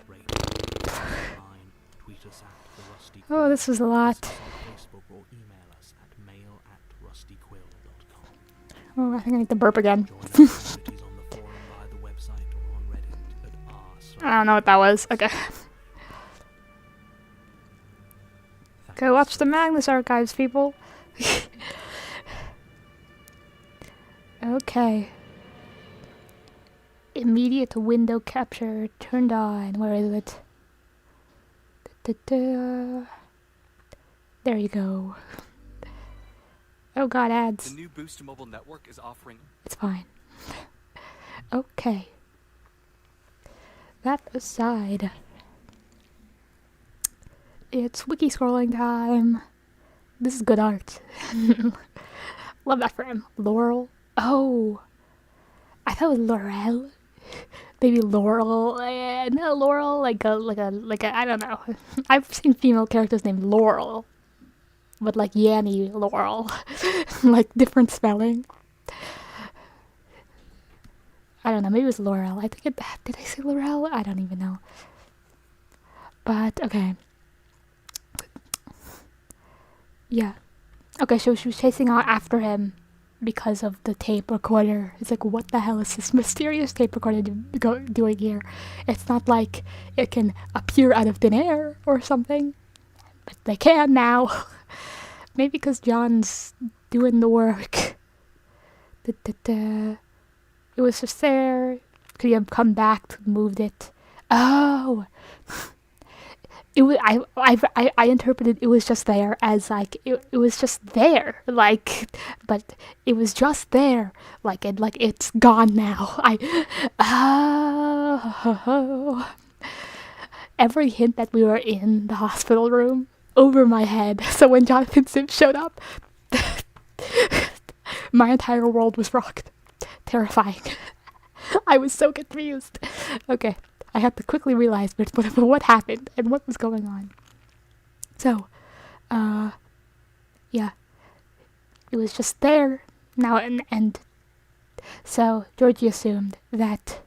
Rate us online, tweet us at the Rusty Quill. Oh, this was a lot. Visit us on Facebook or email us at mail@rustyquill.com. Oh, I think I need to burp again. Join our communities on the forum via the website or on Reddit at r/. I don't know what that was. Okay. Go watch the Magnus Archives, people. Okay. Immediate window capture turned on. Where is it? Da-da-da. There you go. Oh god, ads. The new Booster Mobile network is offering... It's fine. Okay. That aside, it's wiki scrolling time. This is good art. Love that for him. Laurel. Oh, I thought it was Laurel. Maybe Laurel. No, Laurel. Like a. I don't know. I've seen female characters named Laurel, but like Yanny Laurel, like different spelling. I don't know. Maybe it was Laurel. I think it. Did I say Laurel? I don't even know. But okay. Yeah. Okay, so she was chasing after him because of the tape recorder. It's like, what the hell is this mysterious tape recorder doing here? It's not like it can appear out of thin air or something. But they can now. Maybe because John's doing the work. Da-da-da. It was just there. Could you have come back to moved it? Oh! It was, I interpreted it was just there as like it was just there, like, but it was just there, like it's gone now. Every hint that we were in the hospital room over my head. So when Jonathan Sims showed up, my entire world was rocked. Terrifying. I was so confused. Okay. I had to quickly realize what happened and what was going on. So, yeah. It was just there now and so Georgie assumed that,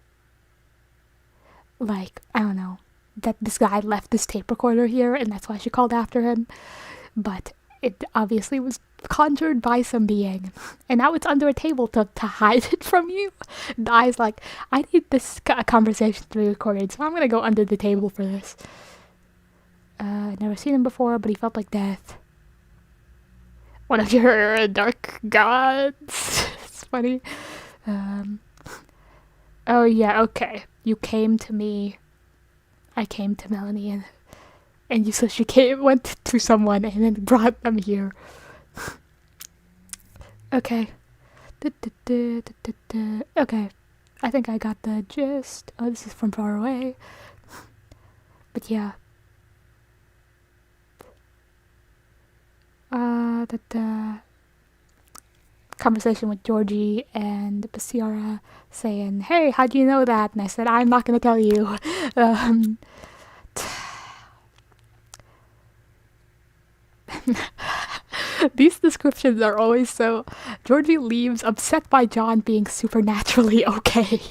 like, I don't know, that this guy left this tape recorder here and that's why she called after him. But it obviously was conjured by some being, and now it's under a table to hide it from you. The eye's like, I need this conversation to be recorded, so I'm gonna go under the table for this. Never seen him before, but he felt like death. One of your dark gods. It's funny. Oh yeah, okay. You came to me. I came to Melanie, and you said she went to someone and then brought them here. Okay. Okay. I think I got the gist. Oh, this is from far away. But yeah. Conversation with Georgie and Basiara saying, hey, how do you know that? And I said, I'm not going to tell you. These descriptions are always so... Georgie leaves upset by John being supernaturally okay.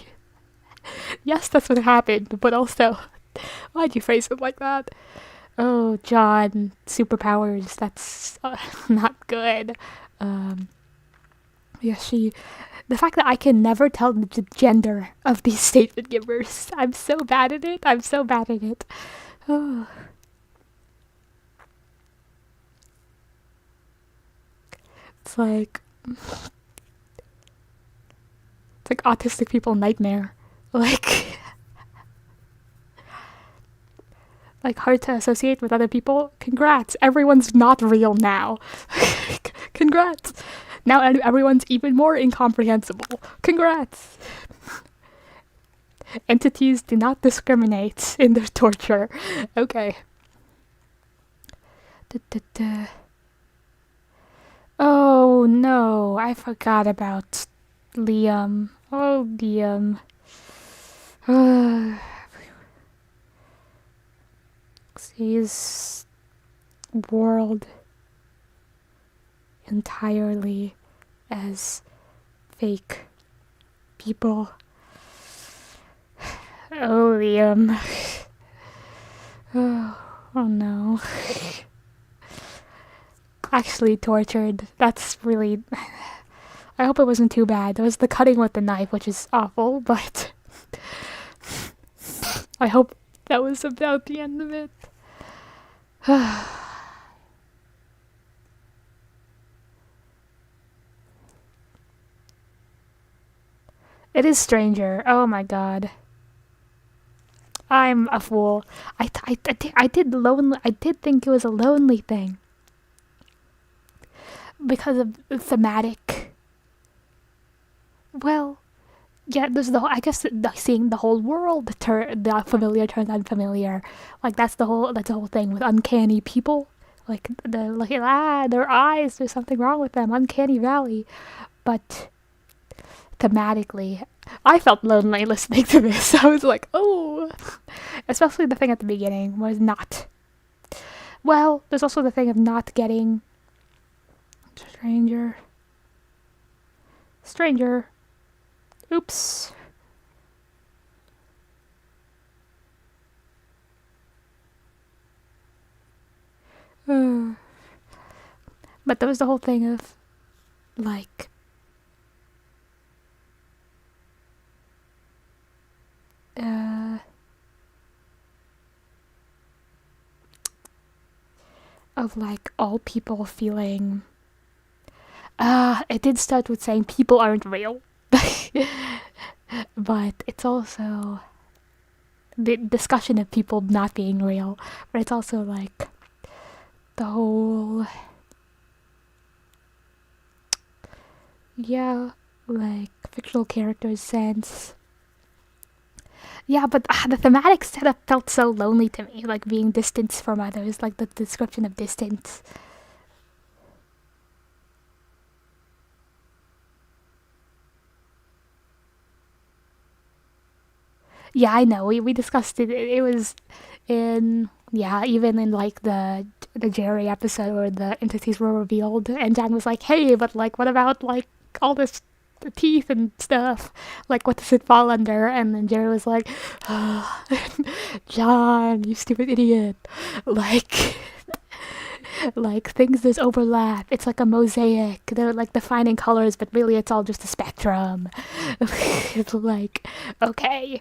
Yes, that's what happened, but also, why'd you phrase it like that? Oh, John, superpowers, that's not good. Yeah, the fact that I can never tell the gender of these statement givers. I'm so bad at it. Oh. It's like autistic people nightmare. Like like hard to associate with other people. Congrats, everyone's not real now. Congrats. Now everyone's even more incomprehensible. Congrats. Entities do not discriminate in their torture. Okay. Oh no, I forgot about Liam. Oh, Liam. His world entirely as fake people. Oh, Liam. Oh no. Actually tortured. That's really... I hope it wasn't too bad. There was the cutting with the knife, which is awful, but... I hope that was about the end of it. It is Stranger. Oh my god. I'm a fool. I did think it was a lonely thing. Because of the thematic. Well, yeah, there's I guess seeing the whole world, the familiar turns unfamiliar. Like that's the whole thing with uncanny people. Like their eyes, there's something wrong with them. Uncanny Valley. But thematically, I felt lonely listening to this. I was like, oh. Especially the thing at the beginning was not. Well, there's also the thing of not getting Stranger. Oops. But there was the whole thing of, like, of like all people feeling. It did start with saying people aren't real. But it's also the discussion of people not being real. But it's also like the whole, yeah, like fictional characters sense. Yeah, but the thematic setup felt so lonely to me, like being distanced from others, like the description of distance. Yeah, I know. We discussed it. It was in, yeah, even in like the Jerry episode where the entities were revealed, and John was like, "Hey, but like, what about like all this teeth and stuff? Like, what does it fall under?" And then Jerry was like, oh, "John, you stupid idiot! Like." Like things there's overlap. It's like a mosaic. They're like defining colors, but really it's all just a spectrum. It's like, okay.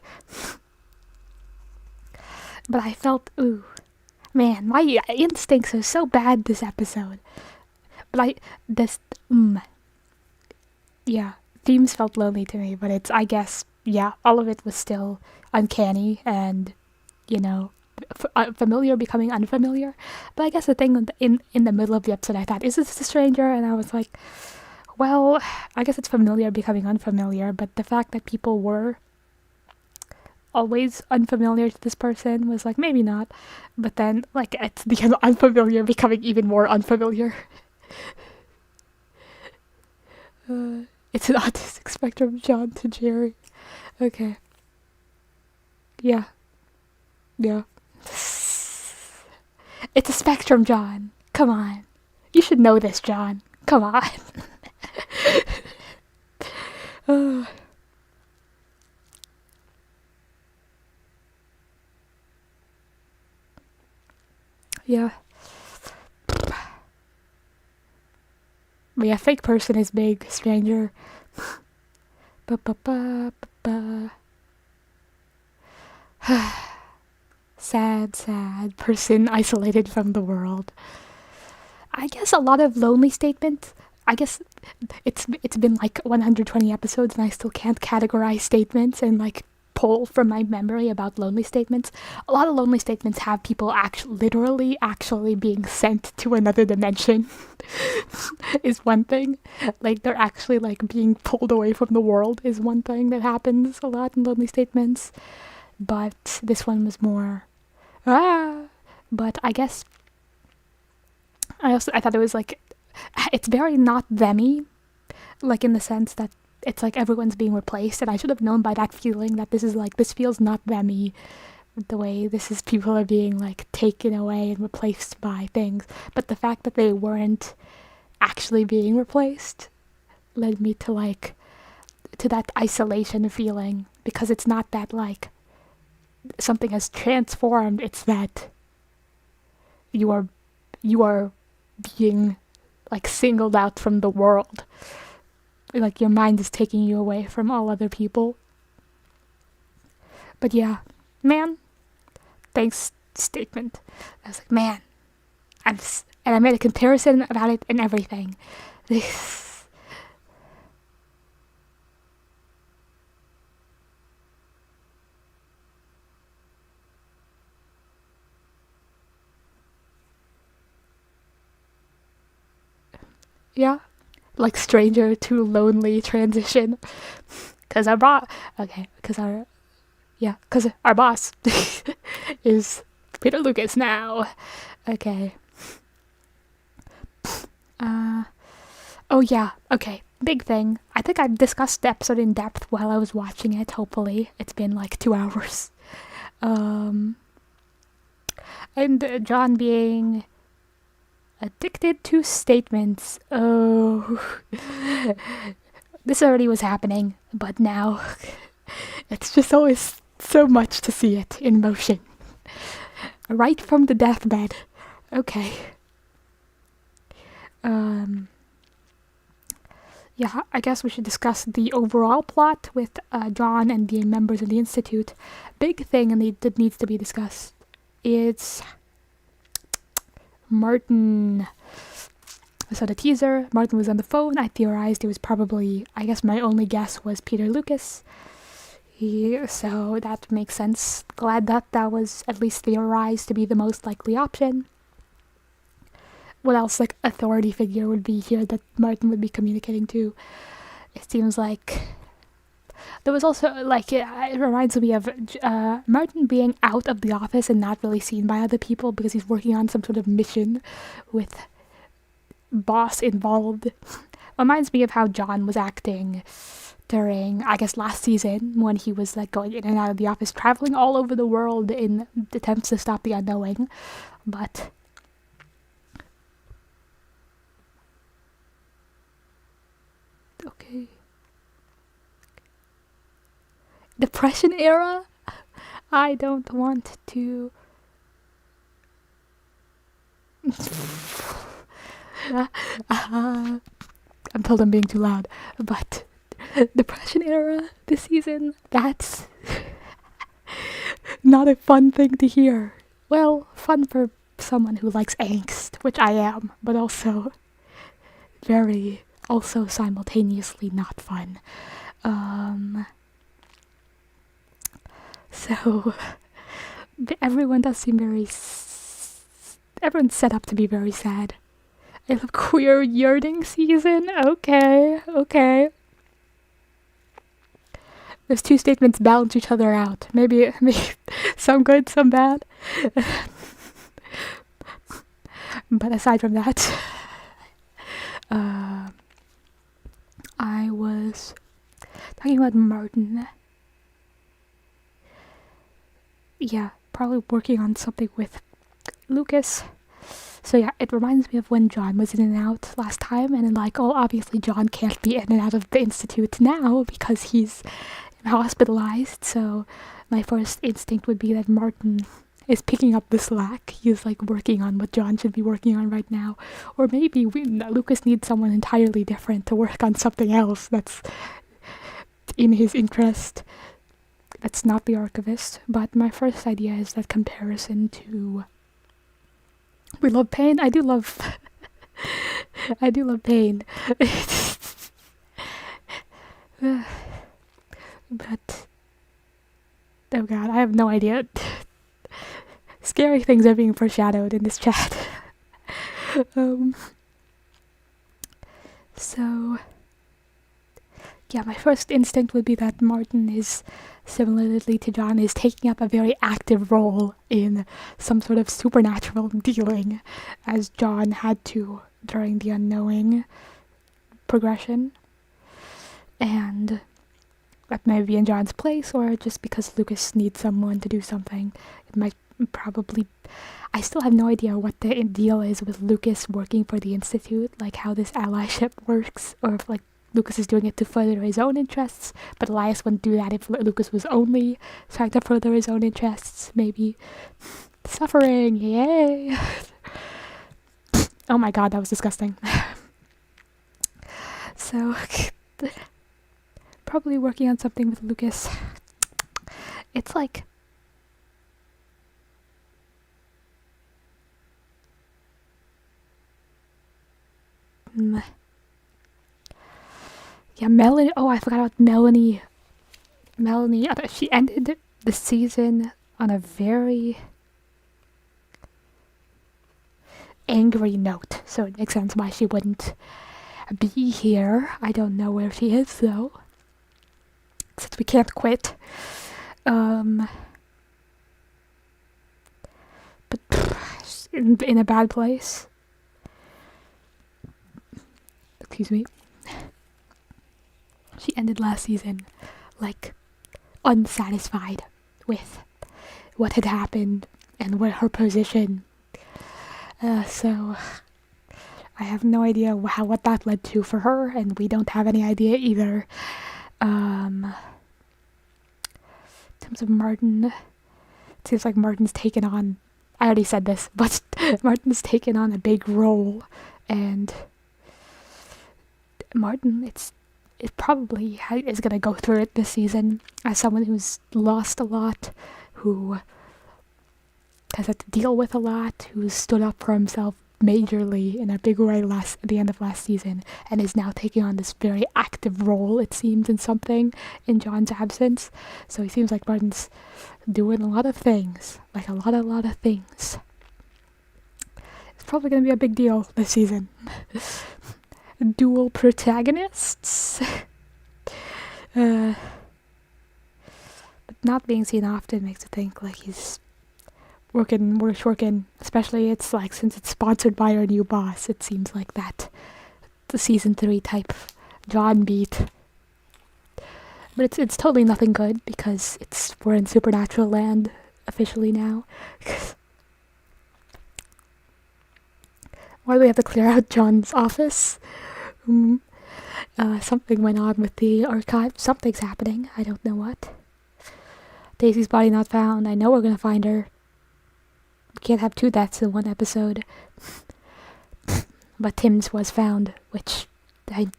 But I felt, ooh, man, my instincts are so bad this episode. But yeah, themes felt lonely to me, but it's, I guess, yeah, all of it was still uncanny and, you know, familiar becoming unfamiliar. But I guess the thing in the middle of the episode, I thought, is this a stranger? And I was like, well, I guess it's familiar becoming unfamiliar, but the fact that people were always unfamiliar to this person was like, maybe not. But then, like, it's the unfamiliar becoming even more unfamiliar. It's an autistic spectrum, John to Jerry. Okay. Yeah. It's a spectrum, John. Come on. You should know this, John. Come on. Yeah. But yeah, fake person is big, stranger. Sad person isolated from the world. I guess a lot of lonely statements I guess it's been like 120 episodes and I still can't categorize statements and like pull from my memory about lonely statements. A lot of lonely statements have people literally actually being sent to another dimension is one thing. Like they're actually like being pulled away from the world is one thing that happens a lot in lonely statements. But this one was more but I guess I thought it was like, it's very not themy, like in the sense that it's like everyone's being replaced, and I should have known by that feeling that this feels not themy, the way this is people are being like taken away and replaced by things. But the fact that they weren't actually being replaced led me to that isolation feeling, because it's not that like something has transformed, it's that you are being like singled out from the world. Like your mind is taking you away from all other people. But yeah, man, thanks statement. I was like, man, and I made a comparison about it and everything. Yeah, like stranger to lonely transition. Cause our boss is Peter Lucas now. Okay. Oh yeah, okay. Big thing. I think I've discussed the episode in depth while I was watching it, hopefully. It's been like 2 hours. And John being addicted to statements. Oh. This already was happening, but now it's just always so much to see it in motion. Right from the deathbed. Okay. Yeah, I guess we should discuss the overall plot with John and the members of the Institute. Big thing that needs to be discussed is Martin. So the teaser, Martin was on the phone. I theorized it was probably, I guess my only guess was Peter Lucas. So that makes sense. Glad that was at least theorized to be the most likely option. What else, like, authority figure would be here that Martin would be communicating to? It seems like there was also, like, it reminds me of Martin being out of the office and not really seen by other people because he's working on some sort of mission with boss involved. Reminds me of how John was acting during, I guess, last season when he was, like, going in and out of the office, traveling all over the world in attempts to stop the unknowing. But okay. Depression era? I don't want to. I'm told I'm being too loud, but Depression era this season, that's not a fun thing to hear. Well, fun for someone who likes angst, which I am, but also also simultaneously not fun. So everyone does seem everyone's set up to be very sad. I love queer yearning season. Okay. Those two statements balance each other out. Maybe some good, some bad. But aside from that, I was talking about Martin. Yeah, probably working on something with Lucas. So yeah, it reminds me of when John was in and out last time, and like, oh, obviously John can't be in and out of the Institute now because he's hospitalized, so my first instinct would be that Martin is picking up the slack. He's like working on what John should be working on right now. Or maybe Lucas needs someone entirely different to work on something else that's in his interest. That's not the Archivist, but my first idea is that comparison to We Love Pain. I do love I do love pain. But oh god, I have no idea. Scary things are being foreshadowed in this chat. So yeah, my first instinct would be that Martin is, similarly to John, is taking up a very active role in some sort of supernatural dealing, as John had to during the unknowing progression. And that may be in John's place, or just because Lucas needs someone to do something. It might probably... I still have no idea what the deal is with Lucas working for the Institute, like how this allyship works, or if like Lucas is doing it to further his own interests, but Elias wouldn't do that if Lucas was only trying to further his own interests, maybe. Suffering, yay! Oh my god, that was disgusting. So, probably working on something with Lucas. It's like... Yeah, Melanie. Oh, I forgot about Melanie. Melanie, she ended the season on a very angry note, so it makes sense why she wouldn't be here. I don't know where she is, though, since we can't quit. But in a bad place. Excuse me. She ended last season, like, unsatisfied with what had happened and what her position. So I have no idea what that led to for her, and we don't have any idea either. In terms of Martin, it seems like Martin's taken on... I already said this, but Martin's taken on a big role, and Martin, it probably is going to go through it this season as someone who's lost a lot, who has had to deal with a lot, who's stood up for himself majorly in a big way at the end of last season, and is now taking on this very active role, it seems, in something in John's absence. So he seems like Martin's doing a lot of things, like a lot of things. It's probably going to be a big deal this season. Dual protagonists. But not being seen often makes it think like he's working, especially it's like since it's sponsored by our new boss, it seems like that the season 3 type John beat. But it's totally nothing good because we're in supernatural land officially now. Why do we have to clear out John's office? Something went on with the archive. Something's happening. I don't know what. Daisy's body not found. I know we're gonna find her. We can't have 2 deaths in one episode. But Tim's was found, which I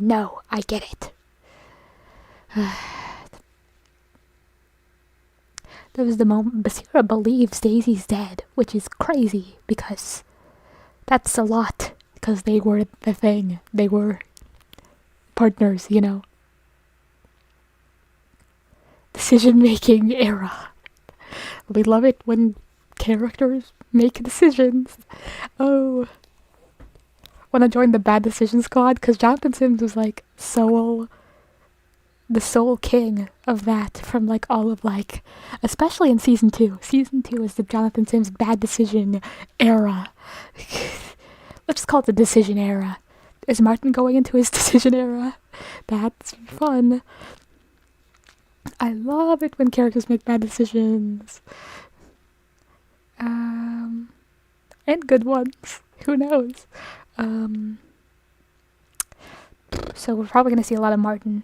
know. I get it. There was the moment Basira believes Daisy's dead, which is crazy because that's a lot. Because they were the thing. They were partners, you know. Decision-making era. We love it when characters make decisions. Oh. Wanna join the bad decision squad? Because Jonathan Sims was like the sole king of that from like all of like, especially in season 2. Season 2 is the Jonathan Sims bad decision era. Let's just call it the decision era. Is Martin going into his decision era? That's fun. I love it when characters make bad decisions. And good ones. Who knows? So we're probably going to see a lot of Martin.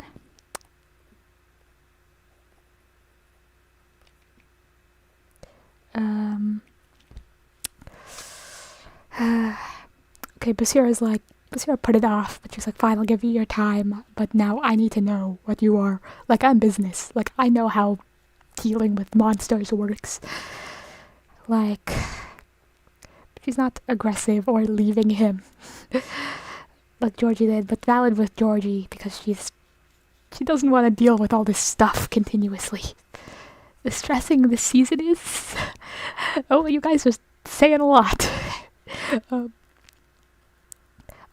Okay, Basira put it off, but she's like, fine, I'll give you your time, but now I need to know what you are. Like, I'm business. Like, I know how dealing with monsters works. Like, She's not aggressive or leaving him like Georgie did, but valid with Georgie because she doesn't want to deal with all this stuff continuously. Distressing this season is. Oh, you guys are saying a lot. But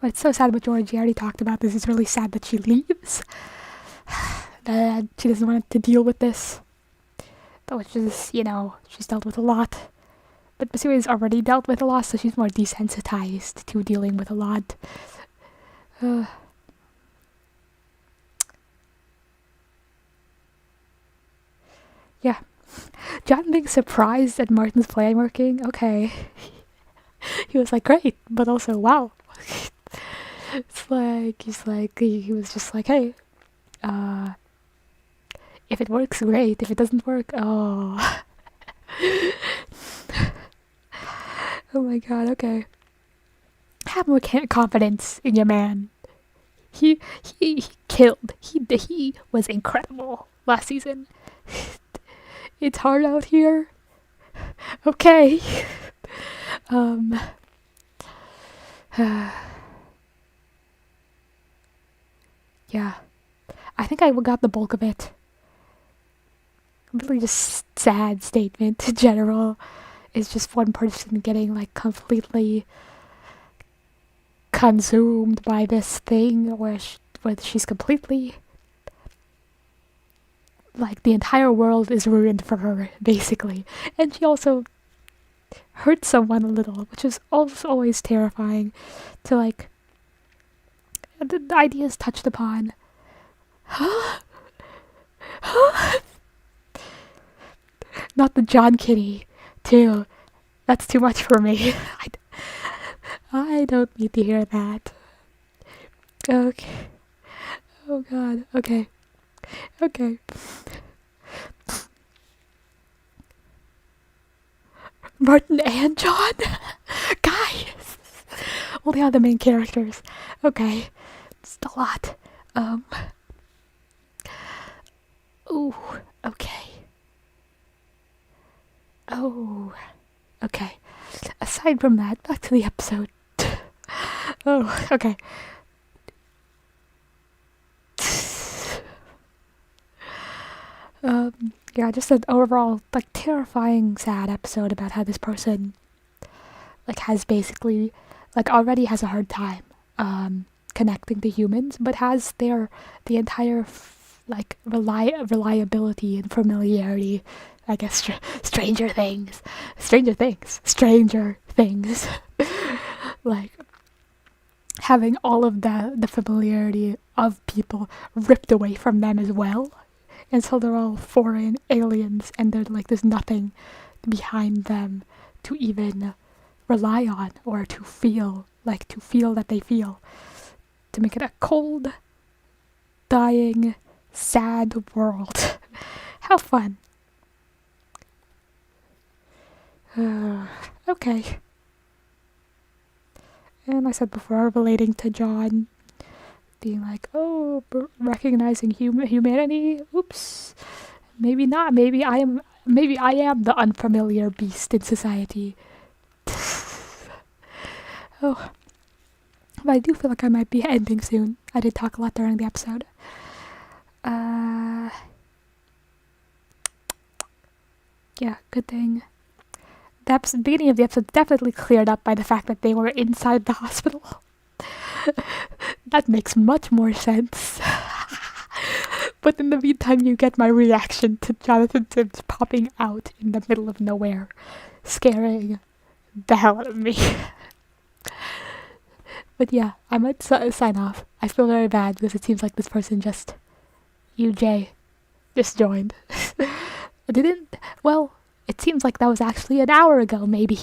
it's so sad with Georgie. I already talked about this. It's really sad that she leaves. That she doesn't want to deal with this. Which is, you know, she's dealt with a lot. But Basiri's already dealt with a lot, so she's more desensitized to dealing with a lot. Yeah. John being surprised at Martin's plan working. Okay. He was like, great, but also, wow. It's like, he was just like, hey, if it works, great. If it doesn't work, oh. Oh my god, okay. Have more confidence in your man. He killed. He was incredible last season. It's hard out here. Okay. Yeah. I think I got the bulk of it. Really just sad statement in general. It's just one person getting like completely consumed by this thing where she's completely like the entire world is ruined for her basically, and she also hurt someone a little, which is also always terrifying to like. The idea is touched upon. Not the John Kitty too. That's too much for me. I don't need to hear that. Okay. Oh god. Okay. Okay. Martin and John? Guys! Well, they are the main characters. Okay. It's a lot. Ooh. Okay. Oh. Okay. Aside from that, back to the episode. Oh, okay. Yeah, just an overall, like, terrifying, sad episode about how this person, like, has basically, like, already has a hard time, connecting to humans, but has the entire, like, reliability and familiarity, I guess, Stranger Things, like, having all of the familiarity of people ripped away from them as well. And so they're all foreign aliens, and they're like, there's nothing behind them to even rely on or to feel that they feel. To make it a cold, dying, sad world. How fun. Okay. And I said before, relating to John, being like, oh, recognizing humanity. Oops, maybe not. Maybe I am the unfamiliar beast in society. Oh, but I do feel like I might be ending soon. I did talk a lot during the episode. Yeah, good thing. The beginning of the episode definitely cleared up by the fact that they were inside the hospital. That makes much more sense. But in the meantime, you get my reaction to Jonathan Sims popping out in the middle of nowhere, scaring the hell out of me. But yeah, I might sign off. I feel very bad because it seems like this person just joined. Well, it seems like that was actually an hour ago, maybe.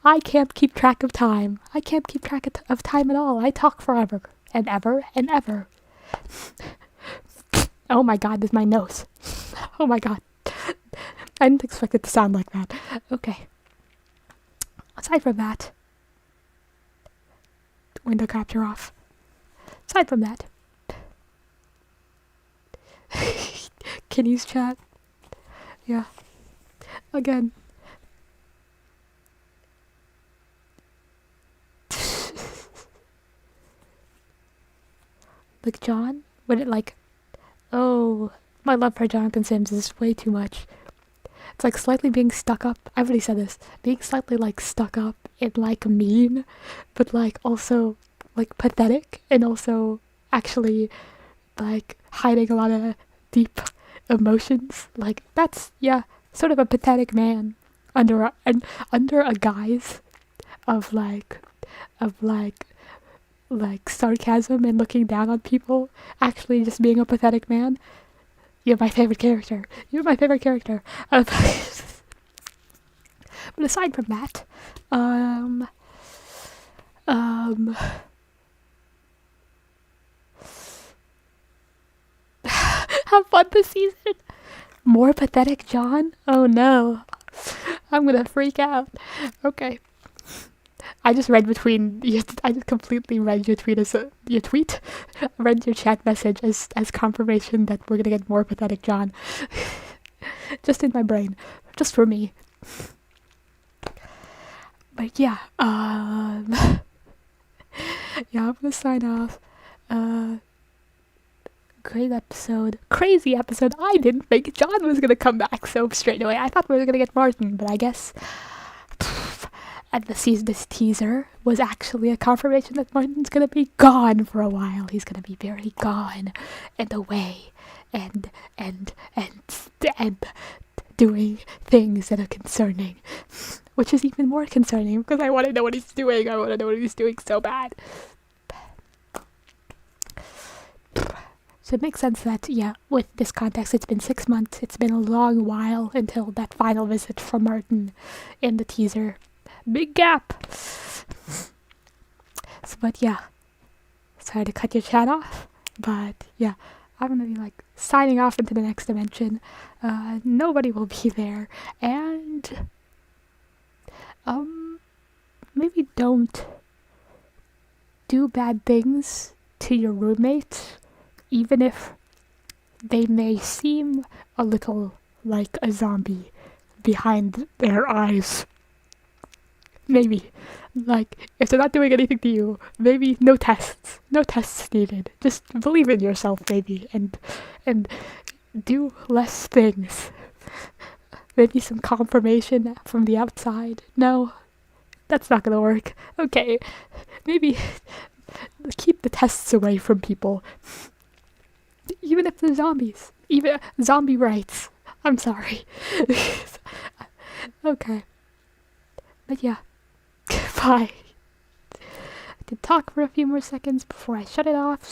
I can't keep track of time. I can't keep track of time at all. I talk forever and ever and ever. Oh my god, there's my nose. Oh my god. I didn't expect it to sound like that. Okay. Aside from that, window capture off. Aside from that, Kenny's chat. Yeah. Again, like John, when it like, oh, my love for Jonathan Sims is way too much. It's like slightly being stuck up. I've already said this. Being slightly like stuck up and like mean, but like also like pathetic, and also actually like hiding a lot of deep emotions. Like that's, yeah, sort of a pathetic man under a guise of like sarcasm and looking down on people, actually just being a pathetic man. You're my favorite character. You're my favorite character. But aside from that, have fun this season. More pathetic John? Oh no. I'm gonna freak out. Okay. I just read between. I just completely read your tweet your tweet. Read your chat message as confirmation that we're gonna get more pathetic John. Just in my brain, just for me. But yeah, yeah, I'm gonna sign off. Great episode, crazy episode. I didn't think John was gonna come back so straight away. I thought we were gonna get Martin, but I guess. And this teaser was actually a confirmation that Martin's gonna be gone for a while. He's gonna be very gone and away and doing things that are concerning, which is even more concerning because I want to know what he's doing. I want to know what he's doing so bad. So it makes sense that, yeah, with this context, it's been 6 months. It's been a long while until that final visit from Martin in the teaser. Big gap. So, but yeah, sorry to cut your chat off, but yeah, I'm gonna be like signing off into the next dimension. Nobody will be there, and maybe don't do bad things to your roommate, even if they may seem a little like a zombie behind their eyes. Maybe. Like, if they're not doing anything to you, maybe no tests. No tests needed. Just believe in yourself, maybe, and do less things. Maybe some confirmation from the outside. No, that's not gonna work. Okay, maybe keep the tests away from people. Even if they're zombies. Even zombie rights. I'm sorry. Okay. But yeah. Bye. I could talk for a few more seconds before I shut it off.